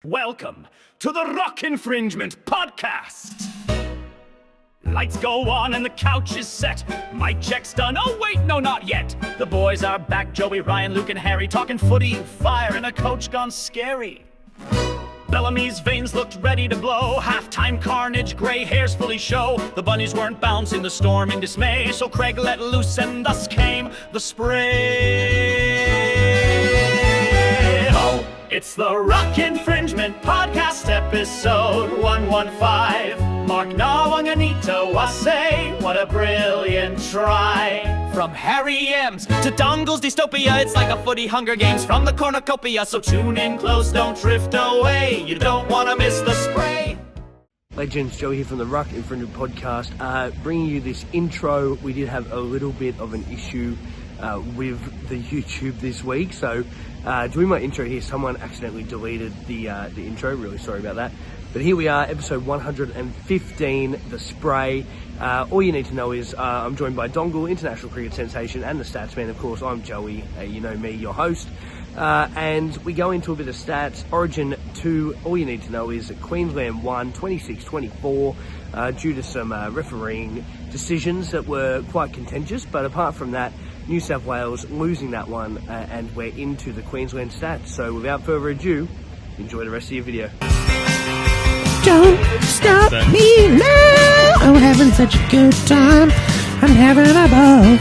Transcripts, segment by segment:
Welcome to the Rock Infringement Podcast. Lights go on and the couch is set. Mic check's done. Oh wait, no, not yet. The boys are back. Joey, Ryan, Luke, and Harry talking footy, fire, and a coach gone scary. Bellamy's veins looked ready to blow. Halftime carnage, grey hairs fully show. The bunnies weren't bouncing the storm in dismay, so Craig let loose and thus came the spray. Oh, it's the Rock Infringement Podcast, episode 115. Mark Nawanganita Wase, what a brilliant try. From Harry M's to Dongle's dystopia, it's like a footy Hunger Games from the cornucopia. So tune in close, don't drift away. You don't want to miss the spray. Legends, Joey here from the Ruck Infringement Podcast, bringing you this intro. We did have a little bit of an issue with the YouTube this week, so doing my intro here, someone accidentally deleted the intro. Really sorry about that. But here we are, episode 115, The Spray. All you need to know is I'm joined by Dongle, international cricket sensation, and the stats man. Of course, I'm Joey, you know me, your host. And we go into a bit of stats. Origin 2, all you need to know is that Queensland won 26-24 due to some refereeing decisions that were quite contentious. But apart from that, New South Wales losing that one, and we're into the Queensland stats. So without further ado, enjoy the rest of your video. Don't stop me now. I'm having such a good time. I'm having a ball.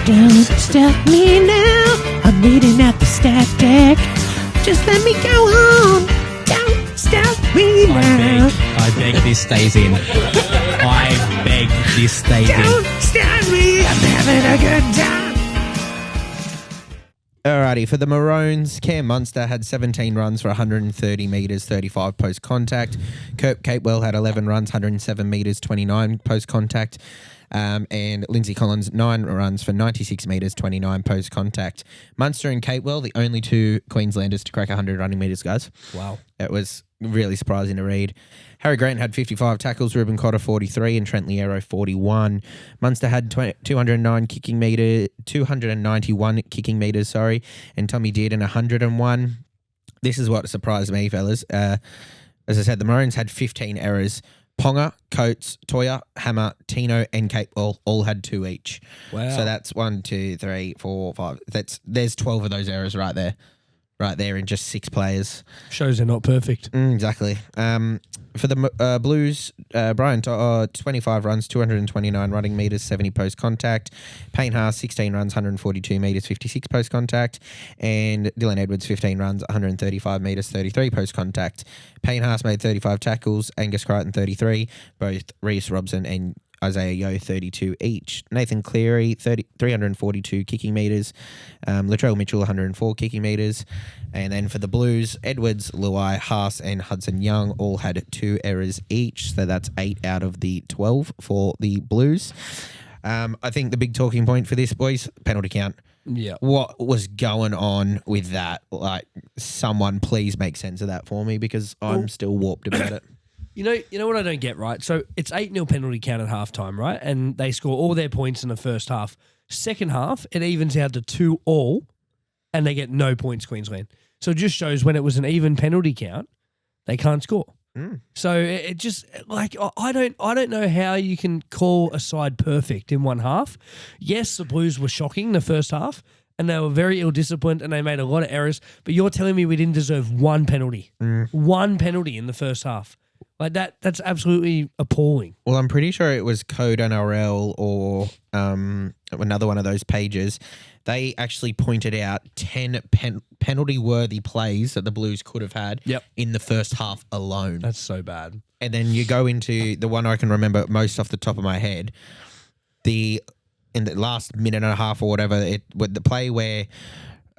Don't stop me now. I'm reading out the stat deck. Just let me go on. Don't stop me now. I beg this stays in. I beg this stays in. Don't stop me. I'm having a good time. Alrighty, for the Maroons, Cam Munster had 17 runs for 130 metres, 35 post-contact. Kurt Capewell had 11 runs, 107 metres, 29 post-contact. And Lindsay Collins, 9 runs for 96 metres, 29 post-contact. Munster and Capewell, the only two Queenslanders to crack 100 running metres, guys. Wow. It was really surprising to read. Harry Grant had 55 tackles, Ruben Cotter 43, and Trent Liero 41. Munster had 291 kicking metres, and Tommy Dearden 101. This is what surprised me, fellas. As I said, the Maroons had 15 errors. Ponga, Coates, Toya, Hammer, Tino, and Capewell all had 2 each. Wow. So that's 1, 2, 3, 4, 5. There's 12 of those errors right there in just 6 players. Shows they're not perfect. Exactly. For the Blues, Brian 25 runs, 229 running metres, 70 post-contact. Payne Haas, 16 runs, 142 metres, 56 post-contact. And Dylan Edwards, 15 runs, 135 metres, 33 post-contact. Payne Haas made 35 tackles, Angus Crichton 33, both Reece Robson and Isaiah Yeo 32 each. Nathan Cleary 342 kicking metres. Latrell Mitchell 104 kicking metres. And then for the Blues, Edwards, Luai, Haas and Hudson Young all had 2 errors each. So that's 8 out of the 12 for the Blues. I think the big talking point for this, boys, penalty count. Yeah. What was going on with that? Like, someone please make sense of that for me, because I'm still warped about it. You know what I don't get, right? So it's 8-0 penalty count at halftime, right? And they score all their points in the first half. Second half, it evens out to 2-2, and they get no points, Queensland. So it just shows when it was an even penalty count, they can't score. So it just, like, I don't know how you can call a side perfect in one half. Yes, the Blues were shocking the first half, and they were very ill-disciplined, and they made a lot of errors, but you're telling me we didn't deserve one penalty. One penalty in the first half. Like that's absolutely appalling. Well, I'm pretty sure it was Code NRL or another one of those pages. They actually pointed out 10 penalty-worthy plays that the Blues could have had in the first half alone. That's so bad. And then you go into the one I can remember most off the top of my head, in the last minute and a half or whatever, with the play where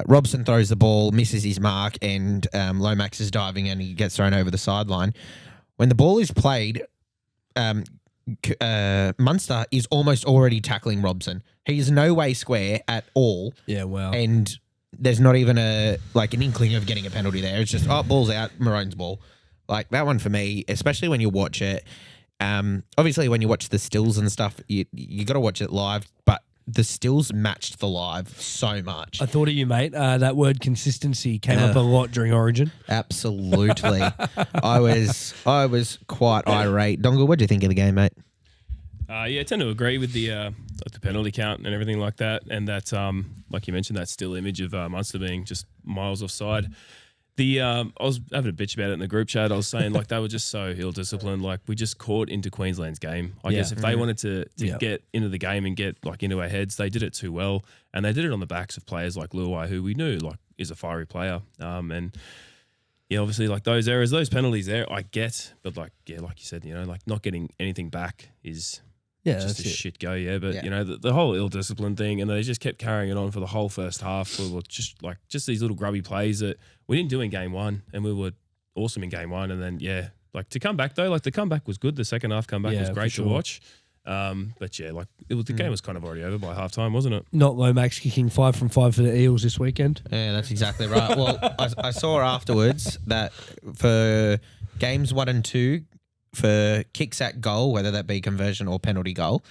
Robson throws the ball, misses his mark, and Lomax is diving and he gets thrown over the sideline. When the ball is played, Munster is almost already tackling Robson. He's no way square at all. Yeah, wow. And there's not even an inkling of getting a penalty there. It's just, ball's out, Maroon's ball. Like, that one for me, especially when you watch it, obviously when you watch the stills and stuff, you got to watch it live, but the stills matched the live so much. I thought of you, mate. That word consistency came up a lot during Origin. Absolutely. I was quite irate. Dongle, what do you think of the game, mate? I tend to agree with the penalty count and everything like that, and that like you mentioned, that still image of Munster being just miles offside. I was having a bitch about it in the group chat. I was saying like they were just so ill-disciplined. Like we just caught into Queensland's game. I guess if they wanted to get into the game and get like into our heads, they did it too well, and they did it on the backs of players like Luai, who we knew like is a fiery player. And yeah, obviously like those errors, those penalties there, I get, but like like you said, like not getting anything back is. Yeah, just a shit go, but the whole ill-discipline thing, and they just kept carrying it on for the whole first half. We were just these little grubby plays that we didn't do in game one, and we were awesome in game one, and then like to come back though, like the comeback was good. The second half comeback was great to watch. But the game was kind of already over by half time, wasn't it? Not Lomax kicking 5 from 5 for the Eels this weekend. Yeah, that's exactly right. Well, I saw afterwards that for games 1 and 2. For kicks at goal, whether that be conversion or penalty goal,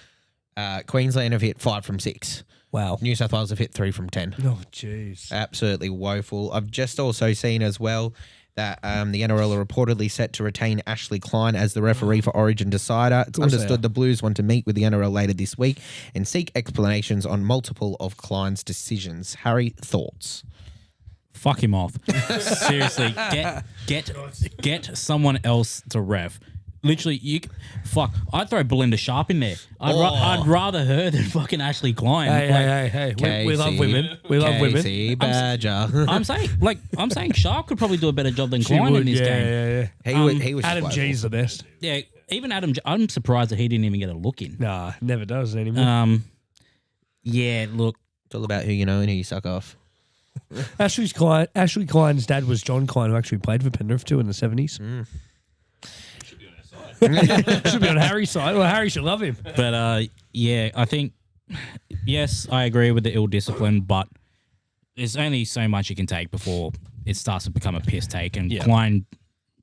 Queensland have hit 5 from 6. Wow. New South Wales have hit 3 from 10. Oh, jeez. Absolutely woeful. I've just also seen as well that the NRL are reportedly set to retain Ashley Klein as the referee for Origin decider. It's understood the Blues want to meet with the NRL later this week and seek explanations on multiple of Klein's decisions. Harry, thoughts? Fuck him off. Seriously, get someone else to ref. Literally, I'd throw Belinda Sharp in there. I'd rather her than fucking Ashley Klein. Hey. We love women. We love women. Casey Badger. I'm saying Sharp could probably do a better job than Klein in this game. He was Adam G's the best. Yeah, even Adam. I'm surprised that he didn't even get a look in. Nah, never does anymore. Yeah, look, It's all about who you know and who you suck off. Ashley Klein's dad was John Klein, who actually played for Penrith too in the 70s. Should be on Harry's side. Well, Harry should love him. but I think yes, I agree with the ill discipline, but there's only so much you can take before it starts to become a piss take. And Klein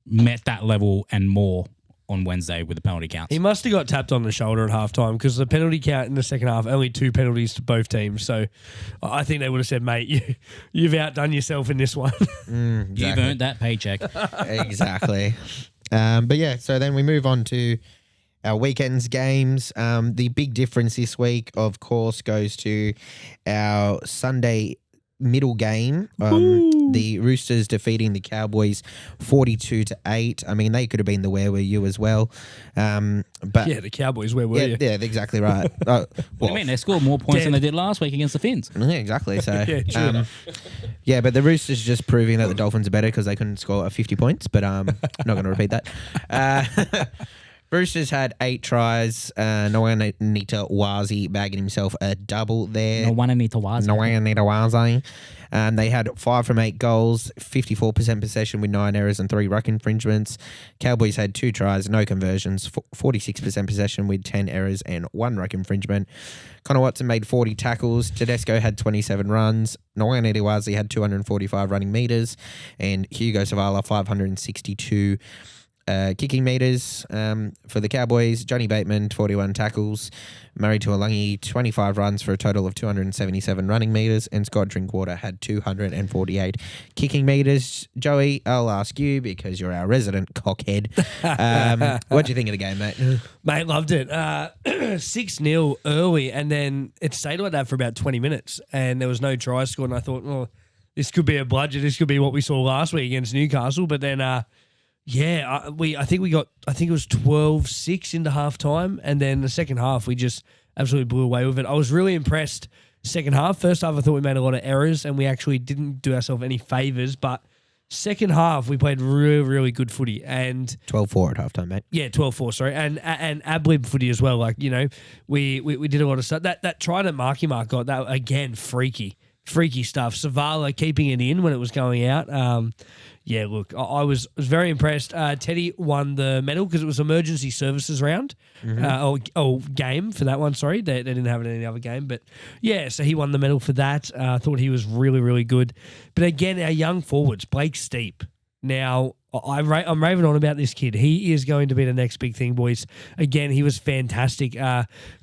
met that level and more on Wednesday with the penalty counts. He must have got tapped on the shoulder at halftime because the penalty count in the second half, only 2 penalties to both teams. So I think they would have said, mate, you've outdone yourself in this one. Exactly. You've earned that paycheck. Exactly. So then we move on to our weekend's games. The big difference this week, of course, goes to our Sunday middle game. The Roosters defeating the Cowboys 42-8. I mean, they could have been the where were you as well. But the Cowboys, where were you? Yeah, exactly right. I mean, they scored more points than they did last week against the Finns. Yeah, exactly. So, true. But the Roosters just proving that the Dolphins are better because they couldn't score 50 points. But I'm not going to repeat that. Roosters had 8 tries. Noanita Wazi bagging himself a double there. Noanita Wazi. They had 5 from 8 goals, 54% possession with 9 errors and 3 ruck infringements. Cowboys had 2 tries, no conversions, 46% possession with 10 errors and 1 ruck infringement. Connor Watson made 40 tackles. Tedesco had 27 runs. Noanita Wazi had 245 running metres. And Hugo Savala 562 kicking meters for the Cowboys. Johnny Bateman, 41 tackles. Murray Tuolangi, 25 runs for a total of 277 running meters. And Scott Drinkwater had 248 kicking meters. Joey, I'll ask you because you're our resident cockhead. What do you think of the game, mate? Mate, loved it. 6-0 early, and then it stayed like that for about 20 minutes, and there was no try scored. And I thought, this could be a bludger. This could be what we saw last week against Newcastle. But then I think it was 12-6 into half time, and then the second half we just absolutely blew away with it. I was really impressed second half. First half I thought we made a lot of errors and we actually didn't do ourselves any favours, but second half we played really, really good footy. And 12-4 at halftime, mate. Yeah, 12-4, sorry. And ad-lib footy as well. Like, we did a lot of stuff. That try that Marky Mark got, that again, freaky stuff. Savala keeping it in when it was going out. I was very impressed. Teddy won the medal because it was emergency services round, game for that one. Sorry, they didn't have it in any other game, but so he won the medal for that. I thought he was really, really good. But again, our young forwards, Blake Steep. Now, I'm raving on about this kid. He is going to be the next big thing, boys. Again, he was fantastic.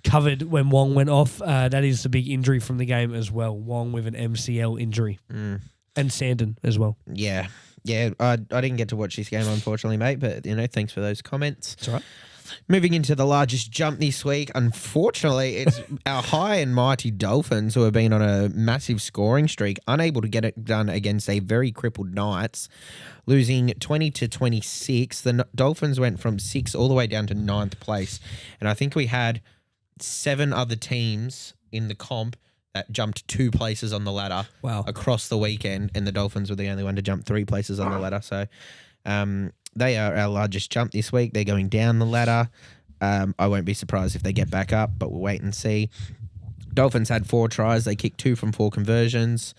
Covered when Wong went off. That is the big injury from the game as well. Wong with an MCL injury. And Sandon as well. Yeah. Yeah, I didn't get to watch this game, unfortunately, mate, but, thanks for those comments. It's all right. Moving into the largest jump this week, unfortunately, it's our high and mighty Dolphins, who have been on a massive scoring streak, unable to get it done against a very crippled Knights, losing 20-26. The Dolphins went from 6th all the way down to 9th place, and I think we had 7 other teams in the comp that jumped 2 places on the ladder across the weekend, and the Dolphins were the only one to jump 3 places on the ladder. So, they are our largest jump this week. They're going down the ladder. I won't be surprised if they get back up, but we'll wait and see. Dolphins had 4 tries. They kicked 2 from 4 conversions.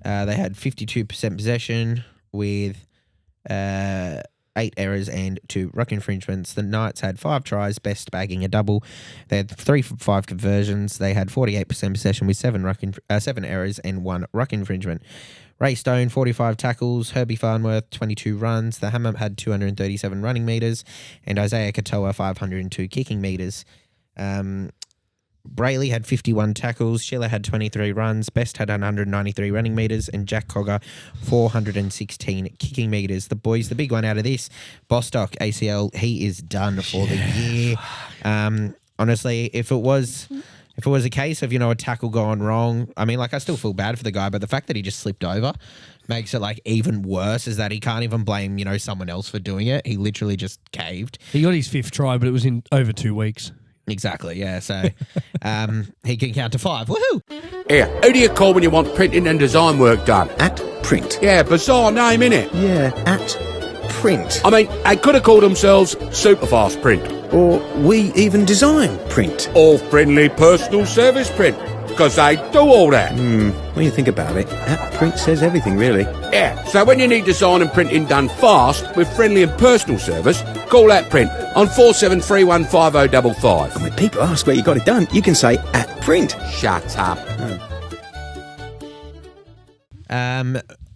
They had 52% possession with 8 errors and 2 ruck infringements. The Knights had 5 tries, best bagging a double. They had 3 from 5 conversions. They had 48% possession with 7 errors and 1 ruck infringement. Ray Stone, 45 tackles. Herbie Farnworth, 22 runs. The Hammer had 237 running metres. And Isaiah Katoa, 502 kicking metres. Brayley had 51 tackles. Schiller had 23 runs. Best had 193 running metres. And Jack Cogger, 416 kicking metres. The boys, the big one out of this, Bostock, ACL, he is done for the year. Honestly, if it was a case of, a tackle gone wrong, I still feel bad for the guy, but the fact that he just slipped over makes it even worse, is that he can't even blame, someone else for doing it. He literally just caved. He got his 5th try, but it was in over 2 weeks. Exactly, yeah. So he can count to 5. Woohoo! Here, who do you call when you want printing and design work done? At Print. Yeah, bizarre name, innit? Yeah, at Print. They could have called themselves Superfast Print. Or We Even Design Print. Or Friendly Personal Service Print, because they do all that. When you think about it, At Print says everything, really. Yeah, so when you need design and printing done fast with friendly and personal service, call At Print on 47315055. And when people ask where you got it done, you can say At Print. Shut up.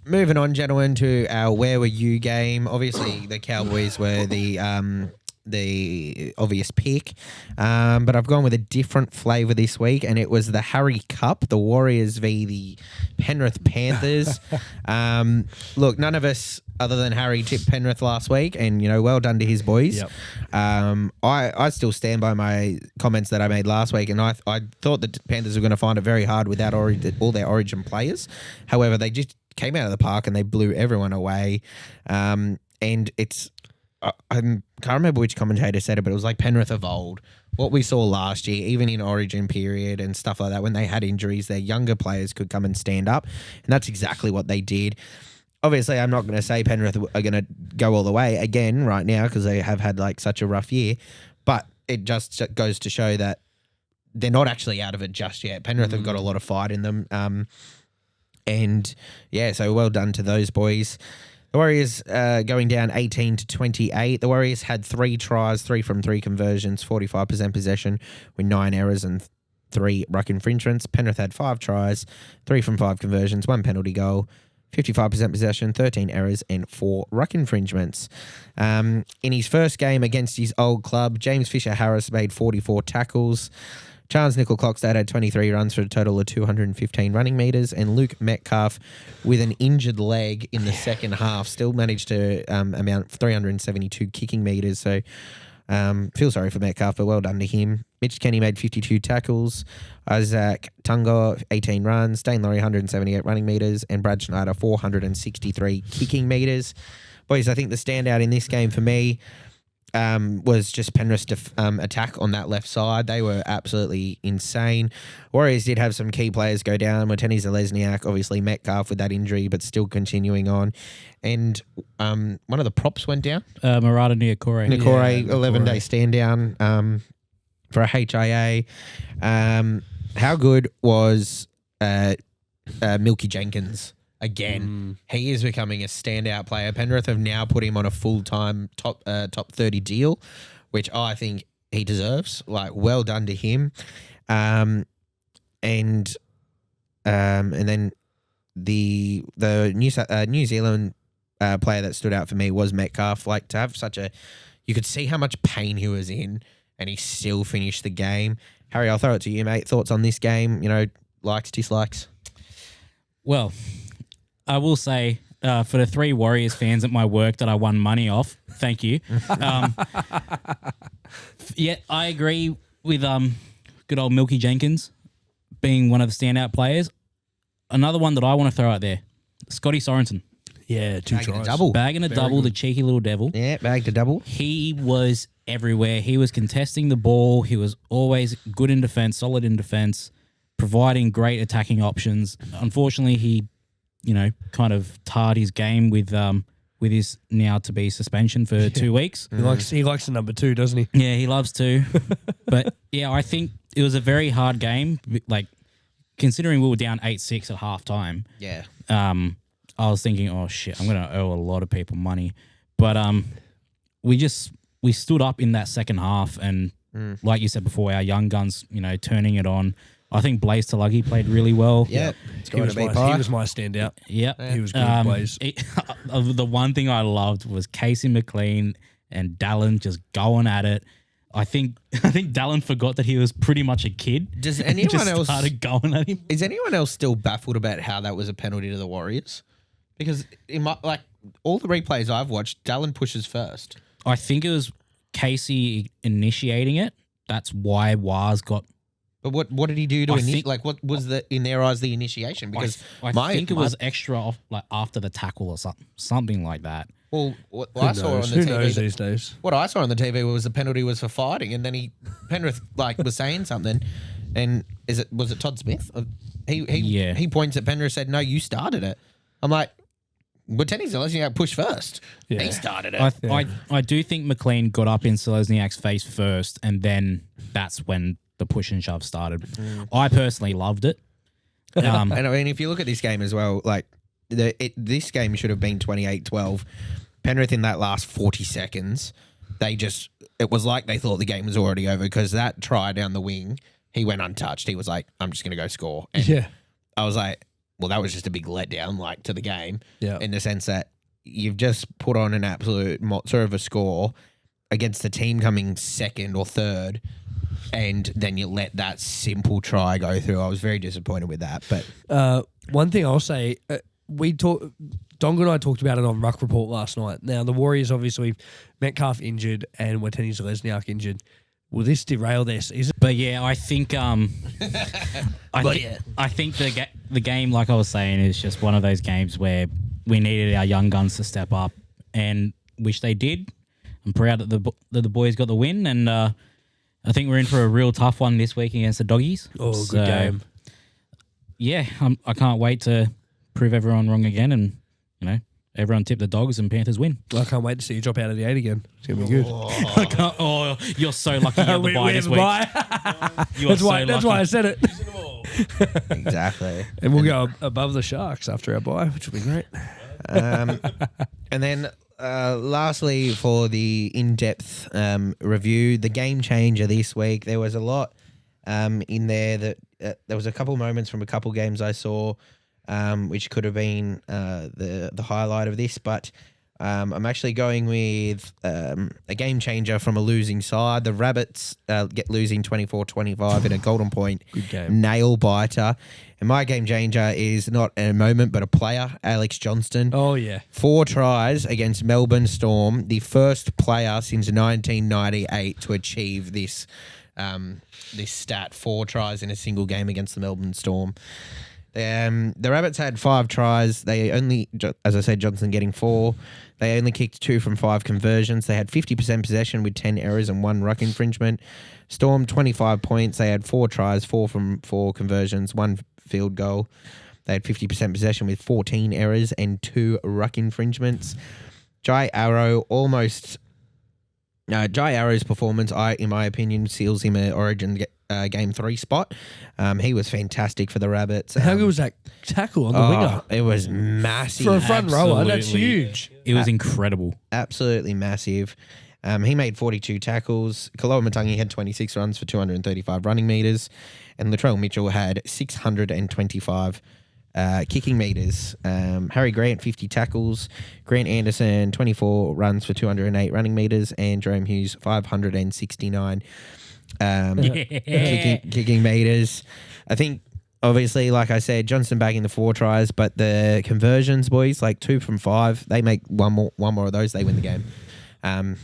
Moving on, gentlemen, to our Where Were You game. Obviously, the Cowboys were the obvious pick, but I've gone with a different flavour this week, and it was the Harry Cup, the Warriors v the Penrith Panthers. Look, none of us other than Harry tipped Penrith last week, and well done to his boys. Yep. I still stand by my comments that I made last week, and I thought the Panthers were going to find it very hard without all their Origin players. However, they just came out of the park and they blew everyone away. And it's I can't remember which commentator said it, but it was like Penrith of old. What we saw last year, even in Origin period and stuff like that, when they had injuries, their younger players could come and stand up, and that's exactly what they did. Obviously, I'm not going to say Penrith are going to go all the way again right now because they have had such a rough year, but it just goes to show that they're not actually out of it just yet. Penrith have got a lot of fight in them, and yeah, so well done to those boys. The Warriors going down 18-28. The Warriors had 3 tries, 3 from 3 conversions, 45% possession with 9 errors and 3 ruck infringements. Penrith had 5 tries, 3 from 5 conversions, 1 penalty goal, 55% possession, 13 errors and 4 ruck infringements. In his first game against his old club, James Fisher-Harris made 44 tackles. Charles Nickel-Clockstad had 23 runs for a total of 215 running metres, and Luke Metcalf, with an injured leg in the second half, still managed to amount 372 kicking metres. So feel sorry for Metcalf, but well done to him. Mitch Kenny made 52 tackles. Isaac Tungo, 18 runs. Dane Laurie, 178 running metres, and Brad Schneider, 463 kicking metres. Boys, I think the standout in this game for me was just Penrith's attack on that left side. They were absolutely insane. Warriors did have some key players go down. Martini Zalesniak, obviously Metcalf with that injury, but still continuing on. And one of the props went down. Murata Niokore. 11-day stand down for a HIA. How good was Milky Jenkins? Again, he is becoming a standout player. Penrith have now put him on a full-time top 30 deal, which I think he deserves. Well done to him. And then the New Zealand player that stood out for me was Metcalf. Like, to have you could see how much pain he was in, and he still finished the game. Harry, I'll throw it to you, mate. Thoughts on this game? Likes, dislikes? Well, I will say for the 3 Warriors fans at my work that I won money off, thank you. Yeah, I agree with good old Milky Jenkins being one of the standout players. Another one that I want to throw out there, Scotty Sorensen. Yeah, 2 Bagging a tries. double. Bagging a double, the cheeky little devil. Yeah, bagged a double. He was everywhere. He was contesting the ball. He was always good in defense, solid in defense, providing great attacking options. Unfortunately, he, kind of tarred his game with his now to be suspension for 2 weeks. He likes the number 2, doesn't he? Yeah, he loves to. But yeah, I think it was a very hard game. Like, considering we were down 8-6 at halftime. Yeah. I was thinking, oh shit, I'm gonna owe a lot of people money. But we stood up in that second half, and like you said before, our young guns, turning it on. I think Blaze Tulagi played really well. Yeah, He was my standout. Yep. He was good, Blaze. The one thing I loved was Casey McLean and Dallin just going at it. I think Dallin forgot that he was pretty much a kid. Does anyone just else started going at him? Is anyone else still baffled about how that was a penalty to the Warriors? Because all the replays I've watched, Dallin pushes first. I think it was Casey initiating it. That's why Waz got. But what did he do to initiate? What was in their eyes the initiation? Because I think it was extra off, after the tackle or something like that. Well, what I saw on the Who TV knows these days? What I saw on the TV was the penalty was for fighting, and then Penrith was saying something, and was it Todd Smith? He points at Penrith, said, "No, you started it." I'm like, but Tenny Zelezniak pushed first. Yeah. He started it. I do think McLean got up in Zelezniak's face first, and then that's when the push and shove started. I personally loved it. And I mean, if you look at this game as well, this game should have been 28-12. Penrith in that last 40 seconds, it was like they thought the game was already over, because that try down the wing, he went untouched. He was like, I'm just going to go score. And I was like, well, that was just a big letdown, to the game, in the sense that you've just put on an absolute mozza of a score against the team coming second or third, and then you let that simple try go through. I was very disappointed with that. But one thing I'll say, Dong and I talked about it on Ruck Report last night. Now, the Warriors, obviously, Metcalf injured and Wateni Zelezniak injured. Will this derail their season? But yeah, I think I think the game, like I was saying, is just one of those games where we needed our young guns to step up, and which they did. I'm proud that the boys got the win, and I think we're in for a real tough one this week against the Doggies. Oh, good game. Yeah, I can't wait to prove everyone wrong again, and everyone tip the Dogs and Panthers win. I can't wait to see you drop out of the 8 again. It's going to be good. You're so lucky you have the bye this week. That's why I said it. Exactly. And we'll go above the Sharks after our bye, which will be great. And then lastly, for the in-depth review, the game changer this week, there was a lot in there that there was a couple moments from a couple games I saw which could have been the highlight of this, but I'm actually going with a game changer from a losing side. The Rabbits get losing 24-25 in a Golden Point nail biter. And my game changer is not a moment, but a player, Alex Johnston. Oh, yeah. 4 tries against Melbourne Storm, the first player since 1998 to achieve this stat, 4 tries in a single game against the Melbourne Storm. The Rabbits had 5 tries. They only, as I said, Johnson getting 4. They only kicked 2 from 5 conversions. They had 50% possession with 10 errors and 1 ruck infringement. Storm, 25 points. They had 4 tries, 4 from 4 conversions, 1 field goal. They had 50% possession with 14 errors and 2 ruck infringements. Jai Arrow's performance, in my opinion, seals him an Origin Game 3 spot. He was fantastic for the Rabbits. How good was that tackle on the winger? It was massive. For a front rower, that's huge. It was incredible. Absolutely massive. He made 42 tackles. Kaloa Matangi had 26 runs for 235 running meters. And Latrell Mitchell had 625 Kicking meters. Harry Grant, 50 tackles. Grant Anderson, 24 runs for 208 running meters. And Jerome Hughes, 569 kicking meters. I think, obviously, like I said, Johnston bagging the 4 tries, but the conversions, boys, like 2 from 5, they make one more of those, they win the game. And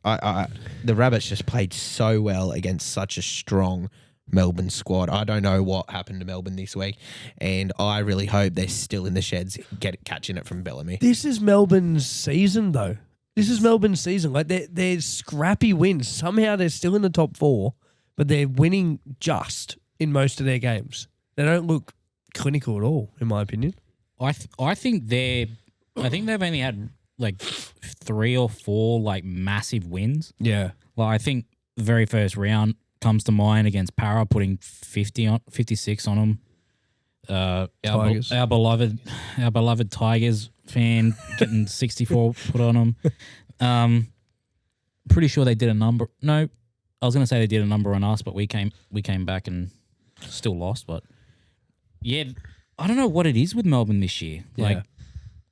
the Rabbits just played so well against such a strong Melbourne squad. I don't know what happened to Melbourne this week, and I really hope they're still in the sheds catching it from Bellamy. This is Melbourne's season, though. This is Melbourne's season. Like they're scrappy wins. Somehow they're still in the top 4, but they're winning just in most of their games. They don't look clinical at all, in my opinion. I think they've only had like 3 or 4 like massive wins. Yeah. Like I think the very first round comes to mind against Para, putting 56 on them. Tigers. Our beloved Tigers fan getting 64 put on them. Pretty sure they did a number. No, I was going to say they did a number on us, but we came back and still lost. But yeah, I don't know what it is with Melbourne this year. Like,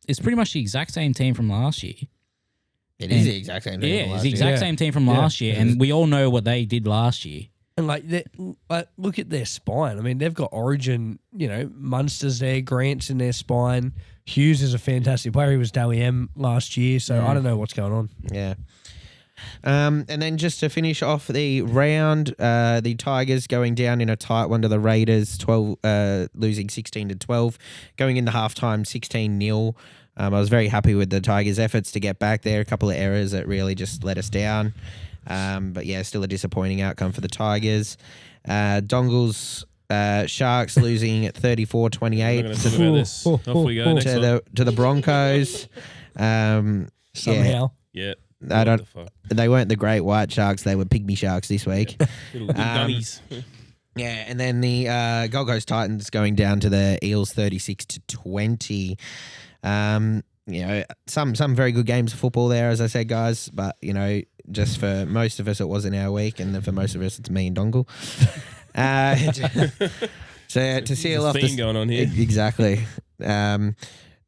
it's pretty much the exact same team from last year. It is the exact same team. Yeah, it's the exact same team from last year, and we all know what they did last year. And like look at their spine. I mean, they've got Origin, Munster's there, Grant's in their spine. Hughes is a fantastic player. He was Dally M last year, so I don't know what's going on. Yeah. And then just to finish off the round, the Tigers going down in a tight one to the Raiders, losing 16-12, going into halftime 16-0. I was very happy with the Tigers' efforts to get back there. A couple of errors that really just let us down. But yeah, still a disappointing outcome for the Tigers. Dongles, Sharks losing at 34-28 Off we go next to the Broncos. Somehow. Yeah. They weren't the great white sharks. They were pygmy sharks this week. Little dummies. Yeah, and then the Gold Coast Titans going down to the Eels 36-20. Some very good games of football there, as I said, guys. But just for most of us, it wasn't our week, and then for most of us, it's me and Dongle. So to seal off theme going on here, exactly. And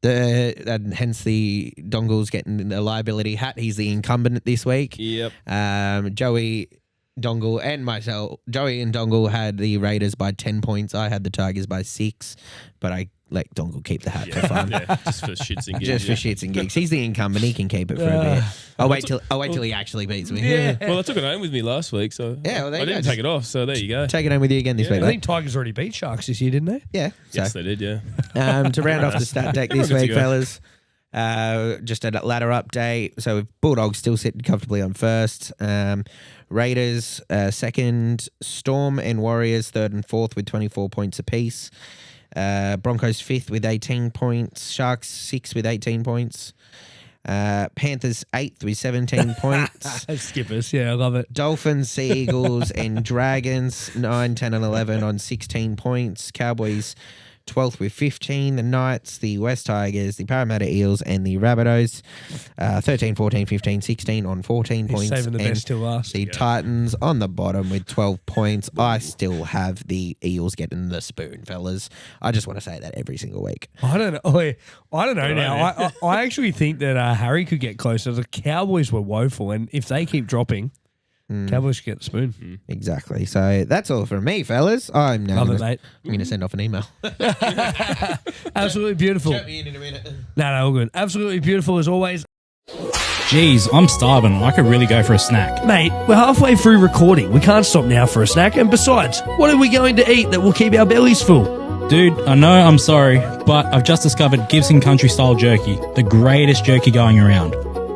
hence the Dongle's getting the liability hat. He's the incumbent this week. Yep. Joey, Dongle, and myself. Joey and Dongle had the Raiders by 10 points. I had the Tigers by 6, but I let Dongle keep the hat for fun. Yeah, just for shits and gigs. Just for shits and gigs. He's the incumbent. He can keep it for a bit. I'll wait till he actually beats me. Yeah. Well, I took it home with me last week, so yeah, well, I didn't take it off. So there you go. Take it home with you again this week. I think Tigers already beat Sharks this year, didn't they? Yeah. Yes, they did. Yeah. To round off the stat deck this week, fellas. Just a ladder update. So Bulldogs still sitting comfortably on first. Raiders second. Storm and Warriors third and fourth with 24 points apiece. Broncos fifth with 18 points. Sharks sixth with 18 points. Panthers eighth with 17 points. Skippers, yeah, I love it. Dolphins, Sea Eagles, and Dragons 9, 10, and 11 on 16 points. Cowboys 12th with 15. The Knights, the West Tigers, the Parramatta Eels, and the Rabbitohs 13, 14, 15, 16 on 14 points. Saving the best till last. The Titans on the bottom with 12 points. I still have the Eels getting the spoon, fellas. I just want to say that every single week. I don't know. I don't know now. I actually think that Harry could get closer. The Cowboys were woeful, and if they keep dropping, Cowboys should get the spoon. Exactly. So that's all from me, fellas. I'm now mate. I'm going to send off an email. Absolutely beautiful. Chat me in a minute. No, all good. Absolutely beautiful as always. Jeez, I'm starving. I could really go for a snack. Mate, we're halfway through recording. We can't stop now for a snack. And besides, what are we going to eat that will keep our bellies full? Dude, I know I'm sorry, but I've just discovered Gibson Country Style Jerky, the greatest jerky going around.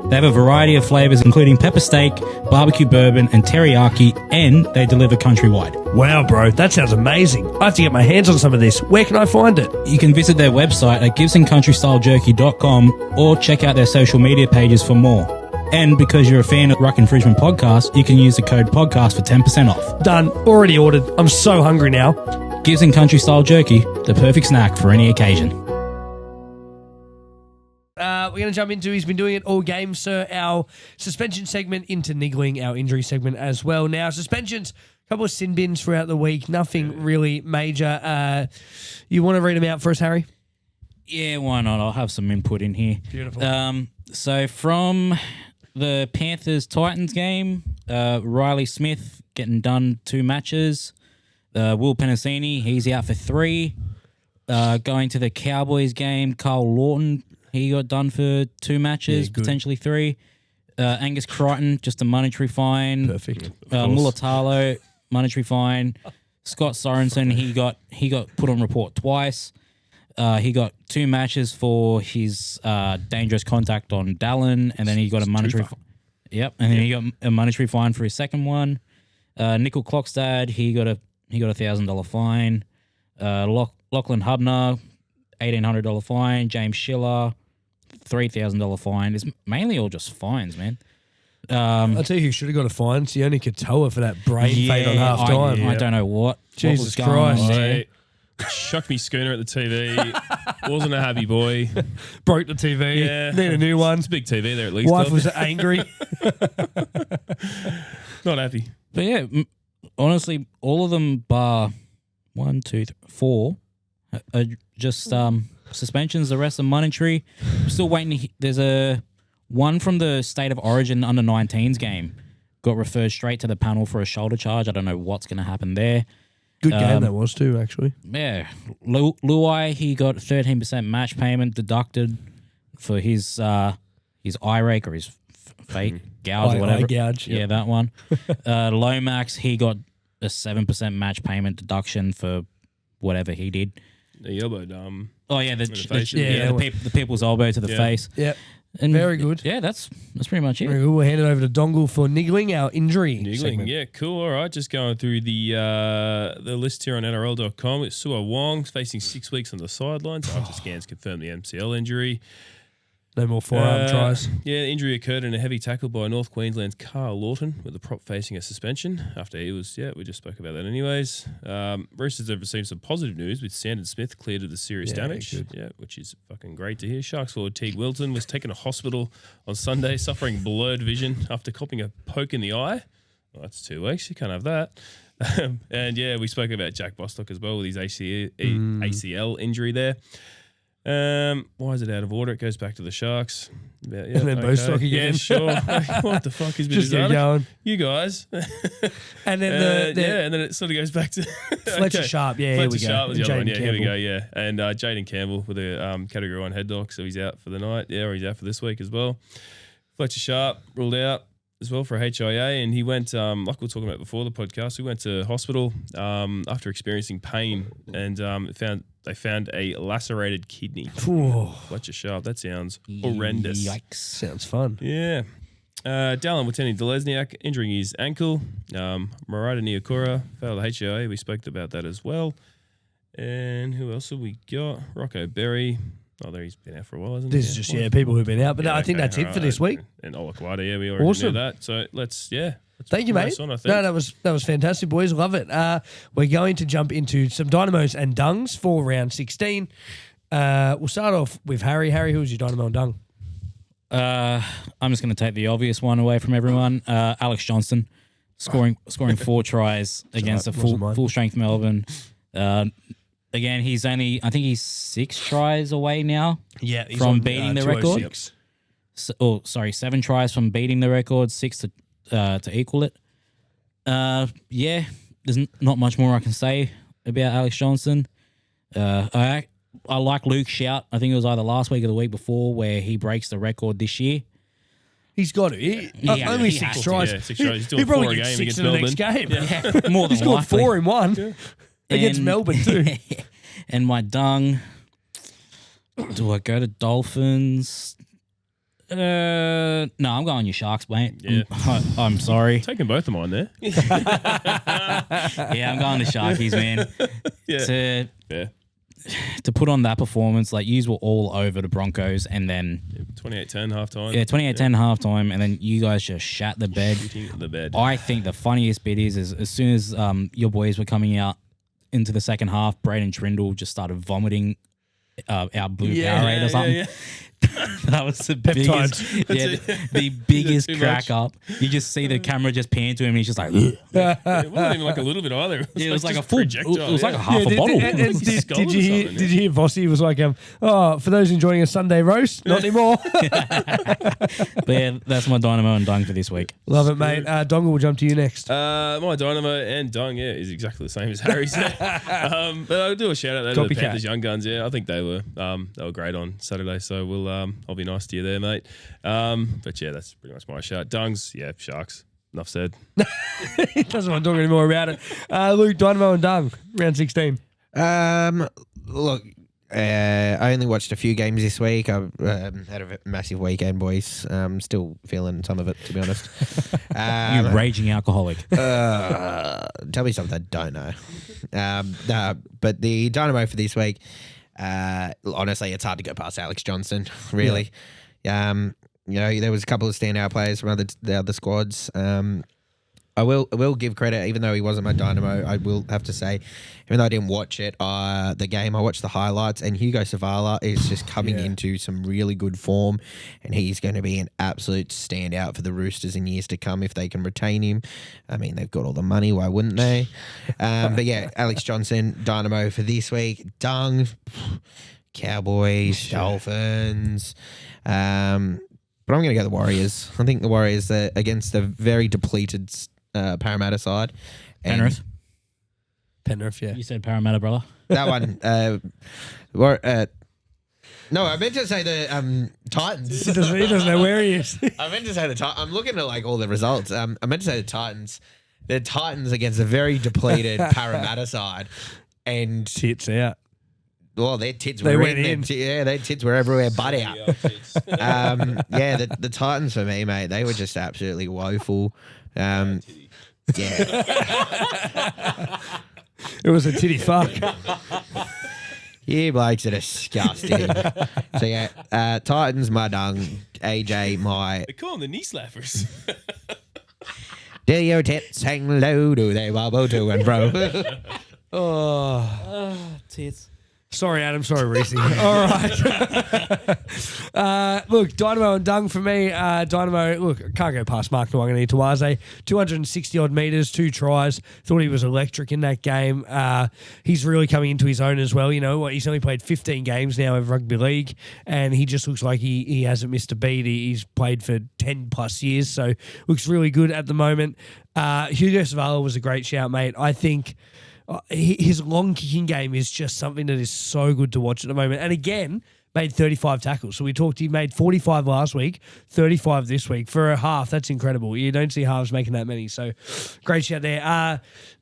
They have a variety of flavors, including pepper steak, barbecue bourbon, and teriyaki, and they deliver countrywide. Wow, bro, that sounds amazing. I have to get my hands on some of this. Where can I find it? You can visit their website at gibsoncountrystylejerky.com or check out their social media pages for more. And because you're a fan of Ruck Infringement Podcast, you can use the code podcast for 10% off. Done. Already ordered. I'm so hungry now. Gibson Country Style Jerky, the perfect snack for any occasion. We're going to jump into, he's been doing it all game, sir, our suspension segment into niggling, our injury segment as well. Now, suspensions couple of sin bins throughout the week. Nothing really major. You want to read them out for us, Harry? Yeah, why not? I'll have some input in here. Beautiful. So from the Panthers-Titans game, Riley Smith getting done 2 matches. Will Penasini, he's out for 3. Going to the Cowboys game, Carl Lawton, he got done for 2 matches, potentially 3. Angus Crichton, just a monetary fine. Perfect. Mulatalo, monetary fine. Scott Sorensen, he got put on report twice. He got 2 matches for his dangerous contact on Dallin, and then he got a monetary. And then he got a monetary fine for his second one. Nickel Clockstad, he got a $1,000 fine. Lachlan Hubner, $1,800 fine. James Schiller, $3,000 fine. It's mainly all just fines, man. I'll tell you who should have got a fine. Sione Katoa for that brain fade on half time. I don't know what. Jesus what was going Christ. on there. Chucked me schooner at the TV. Wasn't a happy boy. Broke the TV. Yeah. Need a new one. It's a big TV there at least. Wife though. was angry. Not happy. But yeah, honestly, all of them bar 1, 2, 3, 4 are just suspensions. The rest are monetary. I'm still waiting. There's a one from the State of Origin under 19s game. Got referred straight to the panel for a shoulder charge. I don't know what's going to happen there. Good game that was too, actually. Yeah. Luai, he got 13% match payment deducted for his eye rake or his fake gouge or whatever. Eye gouge. Yeah, that one. Lomax, he got a 7% match payment deduction for whatever he did. The elbow. Oh yeah, the people's elbow to the Yeah. face. Yeah. And Very good. Yeah, that's pretty much it. Very good. We'll hand it over to Dongle for niggling, our injury segment. Yeah, cool. All right, just going through the list here on NRL.com. It's Sua Wong facing 6 weeks on the sidelines after scans confirmed the MCL injury. No more forearm tries. Yeah, the injury occurred in a heavy tackle by North Queensland's Carl Lawton, with the prop facing a suspension after he was, we just spoke about that anyways. Roosters have received some positive news with Sandon Smith cleared of the serious damage. Good. Yeah, which is fucking great to hear. Sharks forward Teague Wilton was taken to hospital on Sunday suffering blurred vision after copping a poke in the eye. Well, that's 2 weeks. You can't have that. And yeah, we spoke about Jack Bostock as well with his ACL injury there. Why is it out of order? It goes back to the Sharks. And then Bostock again. Yeah, sure. What the fuck is Just get going. You guys. And then and then it sort of goes back to Fletcher Sharp. Yeah, here we Fletcher go. Sharp was the other one. Jaden Yeah, here we Campbell. go. Yeah, and Jaden Campbell with a category 1 head knock, so he's out for the night. Yeah, or he's out for this week as well. Fletcher Sharp ruled out as well for HIA, and he went like we were talking about before the podcast. We went to hospital after experiencing pain, and they found a lacerated kidney. Fletcher Sharp. That sounds horrendous. Yikes. Sounds fun. Yeah. Dallin Watene-Delesniak injuring his ankle. Murata Niokura failed the HIA. We spoke about that as well. And who else have we got? Rocco Berry. Oh, there he's been out for a while, hasn't he? This is just, people who've been out. But no, I think that's it for this week. And Olaquata, we already Awesome. knew that. So let's Thank you, mate. press on, I think. No, that was fantastic, boys. Love it. We're going to jump into some dynamos and dungs for round 16. We'll start off with Harry. Harry, who was your dynamo and dung? I'm just going to take the obvious one away from everyone. Alex Johnston scoring 4 tries against a full strength Melbourne. Again, I think he's 6 tries away now. Yeah, he's from on, beating the record. 7 tries from beating the record, 6 to equal it. There's not much more I can say about Alex Johnston. I like Luke Shout. I think it was either last week or the week before where he breaks the record this year. He's got it. Only 6 tries. Yeah, 6 tries. He's doing He probably 4 a gets game 6 against in the Melbourne. next game. Yeah, more than He's got likely. 4 in 1 against Melbourne too. And my dung, do I go to Dolphins? No, I'm going your Sharks, mate. Yeah. I'm sorry. Taking both of mine there. Yeah, I'm going to Sharkies, man. Yeah. To put on that performance, like yous were all over the Broncos, and then 28-10 halftime. Yeah, 28-10 halftime, and then you guys just shat the bed. Shitting the bed. I think the funniest bit is as soon as your boys were coming out into the second half, Braden Trindle just started vomiting our blue Powerade or something. Yeah. That was the biggest, the biggest crack up. You just see the camera just pan to him, and he's just like, It wasn't even like a little bit either. It was like a just full. projectile. It was like a half a bottle. Did you hear Vossi was like, for those enjoying a Sunday roast, not anymore. But yeah, that's my dynamo and dung for this week. Love it, mate. Dongle will jump to you next. My dynamo and dung, is exactly the same as Harry's. But I'll do a shout out to the Panthers Young Guns. Yeah, I think they were great on Saturday. So I'll be nice to you there, mate. But yeah, that's pretty much my shout. Dungs, Sharks. Enough said. He doesn't want to talk anymore about it. Luke, dynamo and dung, round 16. Look, I only watched a few games this week. I've had a massive weekend, boys. Still feeling some of it, to be honest. You raging alcoholic. Tell me something I don't know. But the dynamo for this week, honestly, it's hard to go past Alex Johnston, really. Yeah. There was a couple of standout players from the other squads. I will give credit, even though he wasn't my dynamo. I will have to say, even though I didn't watch it, the game, I watched the highlights, and Hugo Savala is just coming into some really good form, and he's going to be an absolute standout for the Roosters in years to come if they can retain him. I mean, they've got all the money, why wouldn't they? But yeah, Alex Johnston, dynamo for this week. Dung, Cowboys, Dolphins. But I'm going to go the Warriors. I think the Warriors are against a very depleted Parramatta side. Penrith. Penrith, yeah. You said Parramatta, brother. That one. No, I meant to say the Titans. He doesn't know where he is. I meant to say the Titans. I'm looking at all the results. I meant to say the Titans. The Titans against a very depleted Parramatta side. And tits out. Well, their tits they were went in. Their tits were everywhere but out. The Titans for me, mate, they were just absolutely woeful. It was a titty fuck. You blokes are disgusting. So yeah, Titans, my dung. AJ, my... They call them the knee slappers. Do your tits hang low? Do they wobble to and fro? Tits. Sorry, Adam. Sorry, Reese. All right. Look, dynamo and dung for me. Dynamo, look, can't go past Mark Nwangani-Tawaze. 260-odd metres, 2 tries. Thought he was electric in that game. He's really coming into his own as well. You know what? He's only played 15 games now of rugby league, and he just looks like he hasn't missed a beat. He's played for 10-plus years, so looks really good at the moment. Hugo Savala was a great shout, mate. I think... his long kicking game is just something that is so good to watch at the moment. And again, made 35 tackles. So he made 45 last week, 35 this week. For a half, that's incredible. You don't see halves making that many. So great shout there.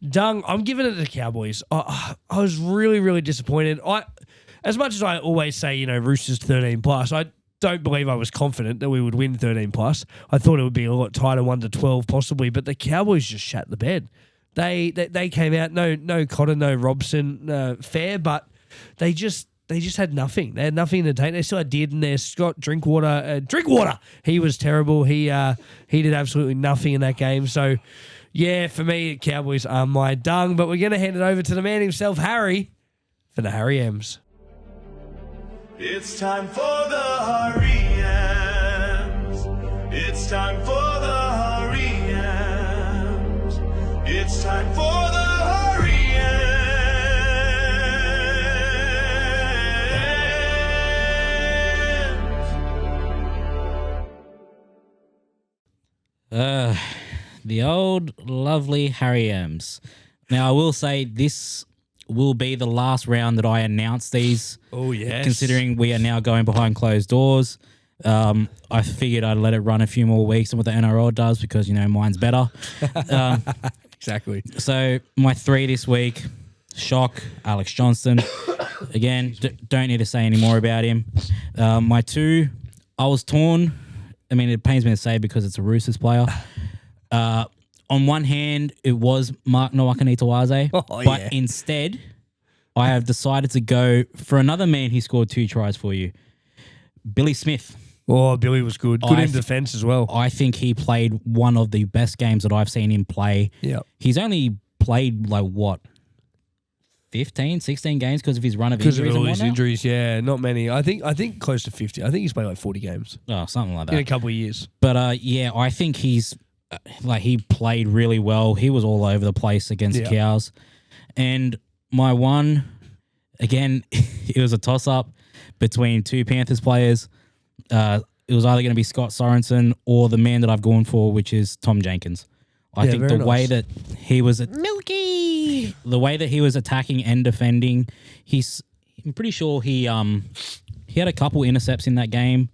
Dung, I'm giving it to the Cowboys. I was really, really disappointed. As much as I always say, Roosters 13 plus, I don't believe I was confident that we would win 13 plus. I thought it would be a lot tighter, 1-12 possibly, but the Cowboys just shat the bed. They came out, no Cotter, no Robson, fair, but they just had nothing. They had nothing in the tank. They still had Dearden there. Scott Drinkwater. He was terrible. He did absolutely nothing in that game. So, yeah, for me, Cowboys are my dung. But we're going to hand it over to the man himself, Harry, for the Harry M's. It's time for the Harry M's. It's time for the Harry M's. It's time for the Harry M's. The old lovely Harry M's. Now I will say this will be the last round that I announce these. Oh yes. Considering we are now going behind closed doors. I figured I'd let it run a few more weeks than what the NRL does because, mine's better. Exactly. So my 3 this week, shock, Alex Johnston. Again, don't need to say any more about him. My 2, I was torn. I mean, it pains me to say because it's a Roosters player. On one hand, it was Mark Nwangani-Tawaze, but instead, I have decided to go for another man who scored 2 tries for you, Billy Smith. Oh, Billy was good. Good in defence as well. I think he played one of the best games that I've seen him play. Yeah. He's only played 15 15, 16 games because of his run of Because of injuries. all his injuries, yeah, not many. I think close to 50. I think he's played like 40 games Oh, something like that. in a couple of years. But yeah, I think he's he played really well. He was all over the place against Cows. And my one, again, it was a toss-up between two Panthers players. It was either going to be Scott Sorensen or the man that I've gone for, which is Tom Jenkins. I think the way that he was Milky, the way that he was attacking and defending, I'm pretty sure he had a couple intercepts in that game.